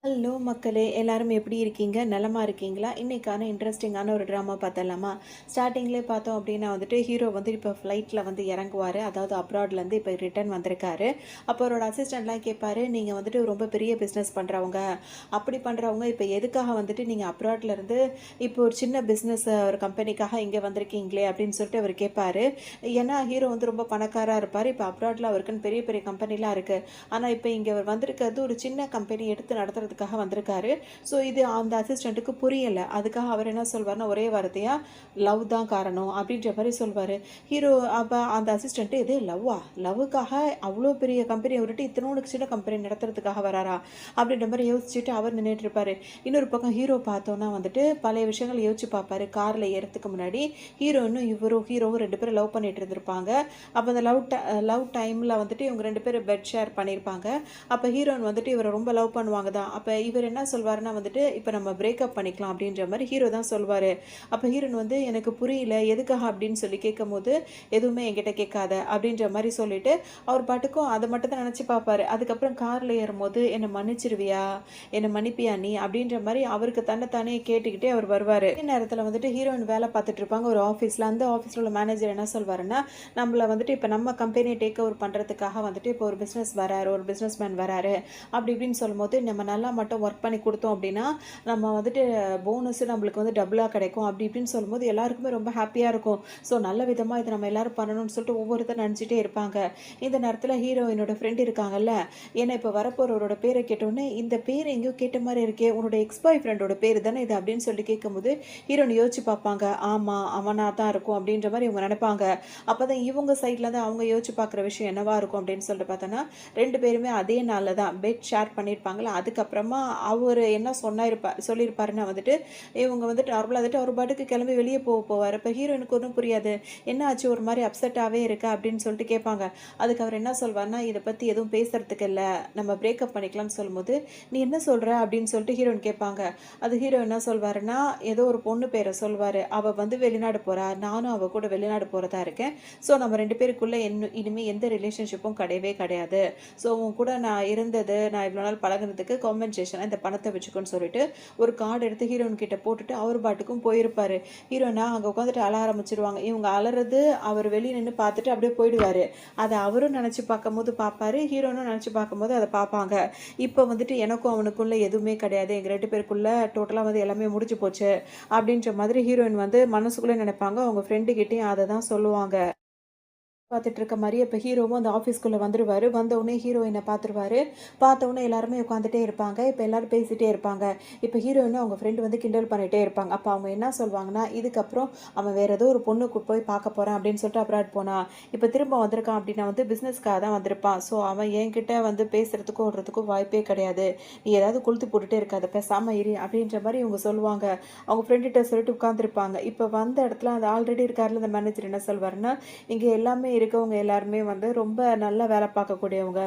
Hello மக்களே, எல்லாரும் எப்படி இருக்கீங்க? நலமா இருக்கீங்களா? இன்னைக்கான இன்ட்ரெஸ்டிங்கான ஒரு ட்ராமா பார்த்தலாமா? ஸ்டார்டிங்லேயே பார்த்தோம் அப்படின்னா வந்துட்டு ஹீரோ வந்து இப்போ ஃப்ளைட்டில் வந்து இறங்குவார். அதாவது அப்ராட்லேருந்து இப்போ ரிட்டர்ன் வந்திருக்காரு. அப்போ அவரோட அசிஸ்டண்ட்லாம் கேட்பாரு, நீங்கள் வந்துட்டு ரொம்ப பெரிய பிஸ்னஸ் பண்ணுறவங்க, அப்படி பண்ணுறவங்க இப்போ எதுக்காக வந்துட்டு நீங்கள் அப்ராட்லேருந்து இப்போ ஒரு சின்ன பிஸ்னஸ் ஒரு கம்பெனிக்காக இங்கே வந்திருக்கீங்களே அப்படின்னு சொல்லிட்டு அவர் கேட்பாரு. ஏன்னா ஹீரோ வந்து ரொம்ப பணக்காராக இருப்பார். இப்போ அப்ராடில் அவருக்குன்னு பெரிய பெரிய கம்பெனிலாம் இருக்குது. ஆனால் இப்போ இங்கே அவர் வந்திருக்கிறது ஒரு சின்ன கம்பெனி எடுத்து நடத்துறதுக்காக வந்திருக்காரு. ஸோ இது அந்த அசிஸ்டண்ட்டுக்கு புரியல. அதுக்காக அவர் என்ன சொல்வார்னா, ஒரே வார்த்தையா லவ் தான் காரணம் அப்படின்ற மாதிரி சொல்வார். ஹீரோ அப்போ அந்த அசிஸ்டண்ட்டு, இது லவ்வா, லவ்வுக்காக அவ்வளோ பெரிய கம்பெனியை விட்டுட்டு இத்தனோடு சின்ன கம்பெனி நடத்துறதுக்காக வராரா அப்படின்ற மாதிரி யோசிச்சுட்டு அவர் நின்றுட்டு இருப்பாரு. இன்னொரு பக்கம் ஹீரோ பார்த்தோன்னா வந்துட்டு பழைய விஷயங்கள் யோசிச்சு பார்ப்பாரு. காரில் ஏறதுக்கு முன்னாடி ஹீரோயினும் ஹீரோவும் ரெண்டு பேரும் லவ் பண்ணிட்டு இருந்திருப்பாங்க. அப்போ அந்த லவ் டைமில் வந்துட்டு இவங்க ரெண்டு பேரும் பெட் ஷேர் பண்ணியிருப்பாங்க. அப்போ ஹீரோயின் வந்துட்டு இவரை ரொம்ப லவ் பண்ணுவாங்க தான். அப்போ இவர் என்ன சொல்வாருன்னா வந்துட்டு, இப்போ நம்ம பிரேக்கப் பண்ணிக்கலாம் அப்படின்ற மாதிரி ஹீரோ தான் சொல்வார். அப்போ ஹீரோயின் வந்து, எனக்கு புரியல எதுக்காக அப்படின்னு சொல்லி கேட்கும்போது, எதுவுமே என்கிட்ட கேட்காத அப்படின்ற மாதிரி சொல்லிட்டு அவர் பாட்டுக்கும் அதை மட்டும் தான் நினச்சி பார்ப்பாரு. அதுக்கப்புறம் காரில் ஏறும்போது, என்னை மன்னிச்சிருவியா, என்னை மன்னிப்பியா நீ அப்படின்ற மாதிரி அவருக்கு தன்னைத்தானே கேட்டுக்கிட்டே அவர் வருவார். அதே நேரத்தில் வந்துட்டு ஹீரோயின் வேலை பார்த்துட்டு இருப்பாங்க ஒரு ஆஃபீஸில். அந்த ஆஃபீஸில் உள்ள மேனேஜர் என்ன சொல்வாருன்னா, நம்மளை வந்துட்டு இப்போ நம்ம கம்பெனியை டேக் ஓவர் பண்ணுறதுக்காக வந்துட்டு இப்போ ஒரு பிஸ்னஸ் வராரு, ஒரு பிஸ்னஸ் மேன் வராரு அப்படி இப்படின்னு சொல்லும்போது, நம்ம நல்லா மட்டும் ஒர்க் பண்ணி கொடுத்தோம் அப்படின்னா நம்ம வந்துட்டு போனஸ் நம்மளுக்கு வந்து டபுளாக கிடைக்கும் அப்படி இப்படின்னு சொல்லும்போது எல்லாருக்குமே ரொம்ப ஹாப்பியாக இருக்கும். ஸோ நல்ல விதமாக இதை நம்ம எல்லாரும் பண்ணணும்னு சொல்லிட்டு ஒவ்வொருத்தர் நினச்சிட்டே இருப்பாங்க. இந்த நேரத்தில் ஹீரோயினோட ஃப்ரெண்ட் இருக்காங்கல்ல, ஏன்னா இப்போ வரப்போகிறவரோட பேரை கேட்டோன்னே, இந்த பேர் எங்கேயோ கேட்ட மாதிரி இருக்கே, உன்னோட எக்ஸ் பாய் ஃப்ரெண்டோட பேர் தானே இது அப்படின்னு சொல்லி கேட்கும்போது ஹீரோயின் யோசிச்சு பார்ப்பாங்க. ஆமாம், அவனாக தான் இருக்கும் அப்படின்ற மாதிரி இவங்க நினைப்பாங்க. அப்போ தான் இவங்க சைடில் தான் அவங்க யோசிச்சு பார்க்குற விஷயம் என்னவா இருக்கும் அப்படின்னு சொல்லிட்டு பார்த்தோன்னா, ரெண்டு பேருமே அதே நாளில் தான் பெட் ஷேர் பண்ணியிருப்பாங்களா. அதுக்கப்புறமா அவர் என்ன சொல்லியிருப்பாருன்னா வந்துட்டு, இவங்க வந்துட்டு நார்மலாக வந்துட்டு அவர் பாட்டுக்கு கிளம்பி வெளியே போவார். இப்போ ஹீரோயினுக்கு ஒன்றும் புரியாது. என்ன ஆச்சு, ஒரு மாதிரி அப்செட்டாகவே இருக்கா அப்படின்னு சொல்லிட்டு கேட்பாங்க. அதுக்கு அவர் என்ன சொல்வார்னா, இதை பற்றி எதுவும் பேசுறதுக்கு இல்லை, நம்ம பிரேக்கப் பண்ணிக்கலாம்னு சொல்லும்போது, நீ என்ன சொல்கிற அப்படின்னு சொல்லிட்டு ஹீரோயின் கேட்பாங்க. அது ஹீரோ என்ன சொல்வாருன்னா, ஏதோ ஒரு பொண்ணு பேரை சொல்வார். அவள் வந்து வெளிநாடு போகிறா, நானும் அவள் கூட வெளிநாடு போகிறதா இருக்கேன். ஸோ நம்ம ரெண்டு பேருக்குள்ளே இனிமேல் எந்த ரிலேஷன்ஷிப்பும் கிடையவே கிடையாது. ஸோ உன் கூட நான் இருந்தது, நான் இவ்வளோ நாள் பழகுனதுக்கு காம்பன்சேஷனாக இந்த பணத்தை வச்சுக்கோன்னு சொல்லிட்டு ஒரு கார்டு எடுத்து ஹீரோயின் கிட்ட போட்டுட்டு அவர் பாட்டுக்கும் போயிருப்பாரு. ஹீரோயினா அங்கே உட்காந்துட்டு அழ ஆரம்பிச்சிருவாங்க. இவங்க அலறது அவர் வெளியே நின்று பார்த்துட்டு அப்படியே போயிடுவார். அதை அவரும் நினச்சி பார்க்கும்போது பார்ப்பாரு, ஹீரோனும் நினச்சி பார்க்கும்போது அதை பார்ப்பாங்க. இப்போ வந்துட்டு எனக்கும் அவனுக்குள்ள எதுவுமே கிடையாது, எங்கள் ரெண்டு பேருக்குள்ள டோட்டலாக வந்து எல்லாமே முடிஞ்சு போச்சு அப்படின்ற மாதிரி ஹீரோயின் வந்து மனசுக்குள்ளே நினைப்பாங்க. அவங்க ஃப்ரெண்டுக்கிட்டேயும் அதை தான் சொல்லுவாங்க. பார்த்துட்டு இருக்க மாதிரியே இப்போ ஹீரோவும் அந்த ஆஃபீஸ்க்குள்ளே வந்துடுவார். வந்தவுடனே ஹீரோயினை பார்த்துருவாரு. பார்த்தவுடனே எல்லாருமே உட்காந்துட்டே இருப்பாங்க. இப்போ எல்லாரும் பேசிகிட்டே இருப்பாங்க. இப்போ ஹீரோயினை அவங்க ஃப்ரெண்டு வந்து கிண்டல் பண்ணிகிட்டே இருப்பாங்க. அப்போ அவங்க என்ன சொல்லுவாங்கன்னா, இதுக்கப்புறம் அவன் வேறு ஏதோ ஒரு பொண்ணுக்கு போய் பார்க்க போகிறான் அப்படின்னு சொல்லிட்டு அப்ராட் போனான். இப்போ திரும்ப வந்திருக்கான் அப்படின்னா வந்து பிஸ்னஸ்க்காக தான் வந்திருப்பான். ஸோ அவன் என்கிட்ட வந்து பேசுகிறதுக்கும் ஓடுறதுக்கும் வாய்ப்பே கிடையாது. நீ ஏதாவது கொளுத்து போட்டுகிட்டே இருக்காது, பேசாமல் இரு அப்படின்ற மாதிரி இவங்க சொல்லுவாங்க. அவங்க ஃப்ரெண்டுகிட்ட சொல்லிட்டு உட்காந்துருப்பாங்க. இப்போ வந்த இடத்துல அந்த ஆல்ரெடி இருக்காருல அந்த மேனேஜர் என்ன சொல்வாருன்னா, இங்கே எல்லாமே இருக்கவங்க எல்லாருமே வந்து ரொம்ப நல்லா வேலை பார்க்கக்கூடியவங்க.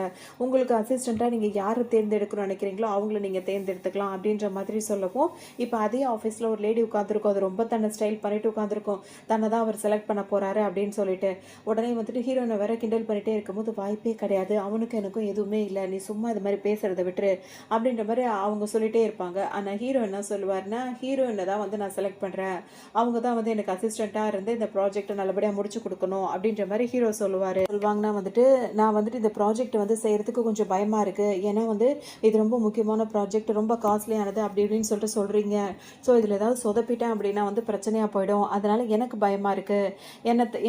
உங்களுக்கு அசிஸ்டண்ட்டாக நீங்கள் யாரை தேர்ந்தெடுக்கணும்னு நினைக்கிறீங்களோ அவங்கள நீங்கள் தேர்ந்தெடுத்துக்கலாம் அப்படின்ற மாதிரி சொல்லவும், இப்போ அதே ஆஃபீஸில் ஒரு லேடி உட்காந்துருக்கும். அது ரொம்ப தன்னை ஸ்டைல் பண்ணிட்டு உட்காந்துருக்கும். தன்னை தான் அவர் செலக்ட் பண்ண போகிறாரு அப்படின்னு சொல்லிட்டு உடனே வந்துட்டு ஹீரோனை வேற கிண்டல் பண்ணிகிட்டே இருக்கும்போது, வாய்ப்பே கிடையாது, அவனுக்கு எனக்கும் எதுவுமே இல்லை, நீ சும்மா இது மாதிரி பேசுகிறத விட்டுரு அப்படின்ற மாதிரி அவங்க சொல்லிகிட்டே இருப்பாங்க. ஆனால் ஹீரோ என்ன சொல்லுவார்னா, ஹீரோயினை தான் வந்து நான் செலக்ட் பண்ணுறேன், அவங்க தான் வந்து எனக்கு அசிஸ்டண்ட்டாக இருந்து இந்த ப்ராஜெக்டை நல்லபடியாக முடிச்சு கொடுக்கணும் அப்படின்ற மாதிரி ஹீரோ சொல்லுவாங்கன்னா வந்துட்டு, நான் வந்துட்டு இந்த ப்ராஜெக்ட் வந்து செய்கிறதுக்கு கொஞ்சம் பயமாக இருக்குது. ஏன்னா வந்து இது ரொம்ப முக்கியமான ப்ராஜெக்ட், ரொம்ப காஸ்ட்லியானது அப்படி இப்படின்னு சொல்லிட்டு சொல்கிறீங்க. ஸோ இதில் ஏதாவது சொதப்பிட்டேன் அப்படின்னா வந்து பிரச்சனையாக போயிடும். அதனால் எனக்கு பயமாக இருக்குது.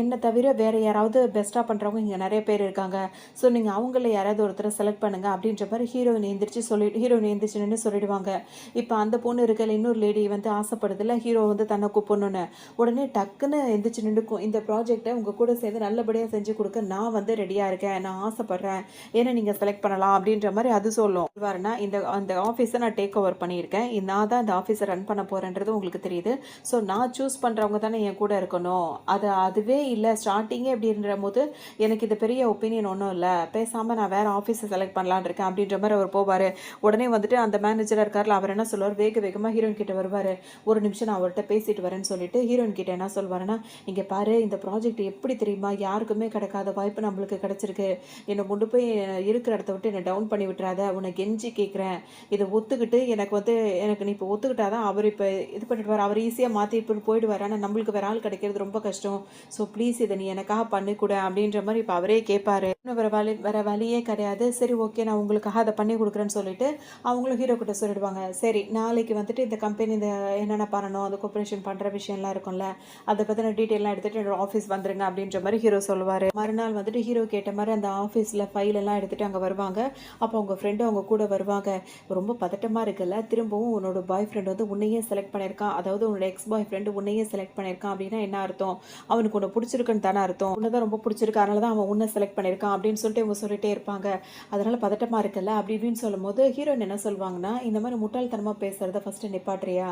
என்னை தவிர வேறு யாராவது பெஸ்ட்டாக பண்ணுறவங்க இங்கே நிறைய பேர் இருக்காங்க. ஸோ நீங்கள் அவங்கள யாராவது ஒருத்தரை செலக்ட் பண்ணுங்கள் அப்படின்ற மாதிரி ஹீரோயின் எந்திரிச்சு நின்று சொல்லிடுவாங்க. இப்போ அந்த பொண்ணு இருக்கல, இன்னொரு லேடி வந்து ஆசைப்படுதில்ல ஹீரோ வந்து தன்னை கூப்பிடணுன்னு. உடனே டக்குன்னு எந்திரிச்சு நின்றுக்கும், இந்த ப்ராஜெக்டை உங்கள் கூட சேர்ந்து நல்லபடியாக செஞ்சு கொடுக்க நான் வந்து ரெடியாக இருக்கேன், நான் ஆசைப்பட்றேன், ஏன்னா நீங்கள் செலக்ட் பண்ணலாம் அப்படின்ற மாதிரி அது சொல்லும். சொல்வாருன்னா, அந்த ஆஃபீஸை நான் டேக் ஓவர் பண்ணியிருக்கேன், நான் தான் இந்த ஆஃபீஸை ரன் பண்ண போகிறேன்றது உங்களுக்கு தெரியுது. ஸோ நான் சூஸ் பண்ணுறவங்க தானே என் கூட இருக்கணும். அதுவே இல்லை, ஸ்டார்டிங்கே அப்படின்ற போது எனக்கு இது பெரிய ஒப்பீனியன் ஒன்றும் இல்லை, பேசாமல் நான் வேறு ஆஃபீஸை செலக்ட் பண்ணலான்னு இருக்கேன் அப்படின்ற மாதிரி அவர் போவார். உடனே வந்துட்டு அந்த மேனேஜராக இருக்கார்ல, அவர் என்ன சொல்லுவார், வேகமாக ஹீரோயின் கிட்ட வருவார். ஒரு நிமிஷம் நான் அவர்கிட்ட பேசிட்டு வரேன்னு சொல்லிட்டு ஹீரோயின் கிட்ட என்ன சொல்வாருன்னா, இங்கே பாரு, இந்த ப்ராஜெக்ட் எப்படி தெரியுமா, யாருக்கு யாருக்குமே கிடைக்காத வாய்ப்பு நம்மளுக்கு கிடைச்சிருக்கு. என்னை கொண்டு போய் இருக்கிற இடத்த விட்டு என்னை டவுன் பண்ணி விட்டுறாத. உன்னை கெஞ்சி கேட்குறேன். இதை ஒத்துக்கிட்டு எனக்கு நீ இப்போ ஒத்துக்கிட்டாதான் அவர் இப்போ இது பண்ணிடுவார். அவர் ஈஸியாக மாற்றி இப்படி போயிடுவார். ஆனால் நம்மளுக்கு வேற ஆள் கிடைக்கிறது ரொம்ப கஷ்டம். ஸோ ப்ளீஸ் இதை நீ எனக்காக பண்ணிக்கூட அப்படின்ற மாதிரி இப்போ அவரே கேட்பாரு. இன்னும் வேற வழியே கிடையாது. சரி ஓகே, நான் உங்களுக்காக அதை பண்ணி கொடுக்குறேன்னு சொல்லிட்டு அவங்களும் ஹீரோ கிட்ட சொல்லிடுவாங்க. சரி, நாளைக்கு வந்துட்டு இந்த கம்பெனி இந்த என்னென்ன பண்ணணும், அந்த கோஆப்ரேஷன் பண்ணுற விஷயம்லாம் இருக்கும்ல, அதை பற்றின டீட்டெயிலாம் எடுத்துகிட்டு என்னோட ஆஃபீஸ் வந்துருங்க அப்படின்ற மாதிரி ஹீரோ சொல்லுவார். மறுநாள் வந்துட்டு ஹீரோ கேட்ட மாதிரி அந்த ஆஃபீஸில் ஃபைல் எல்லாம் எடுத்துகிட்டு அங்கே வருவாங்க. அப்போ அவங்க ஃப்ரெண்டு அவங்க கூட வருவாங்க. ரொம்ப பதட்டமாக இருக்குல்ல, திரும்பவும் உன்னோட பாய் ஃப்ரெண்ட் வந்து உன்னையே செலக்ட் பண்ணியிருக்கான், அதாவது உன்னோட எக்ஸ் பாய் ஃப்ரெண்டு உன்னையே செலக்ட் பண்ணியிருக்கான் அப்படின்னா என்ன அர்த்தம்? அவனுக்கு உன்னை பிடிச்சிருக்குன்னு தானே அர்த்தம். உன்னை தான் ரொம்ப பிடிச்சிருக்கு, அதனால தான் அவன் உன்னை செலக்ட் பண்ணியிருக்கான் அப்படின்னு சொல்லிட்டு இவங்க சொல்லிட்டே இருப்பாங்க. அதனால பதட்டமாக இருக்குல்ல அப்படி இப்படின்னு சொல்லும்போது ஹீரோயின் என்ன சொல்லுவாங்கன்னா, இந்த மாதிரி முட்டாள்தனமாக பேசுகிறத ஃபஸ்ட்டு நிப்பாட்டுறியா?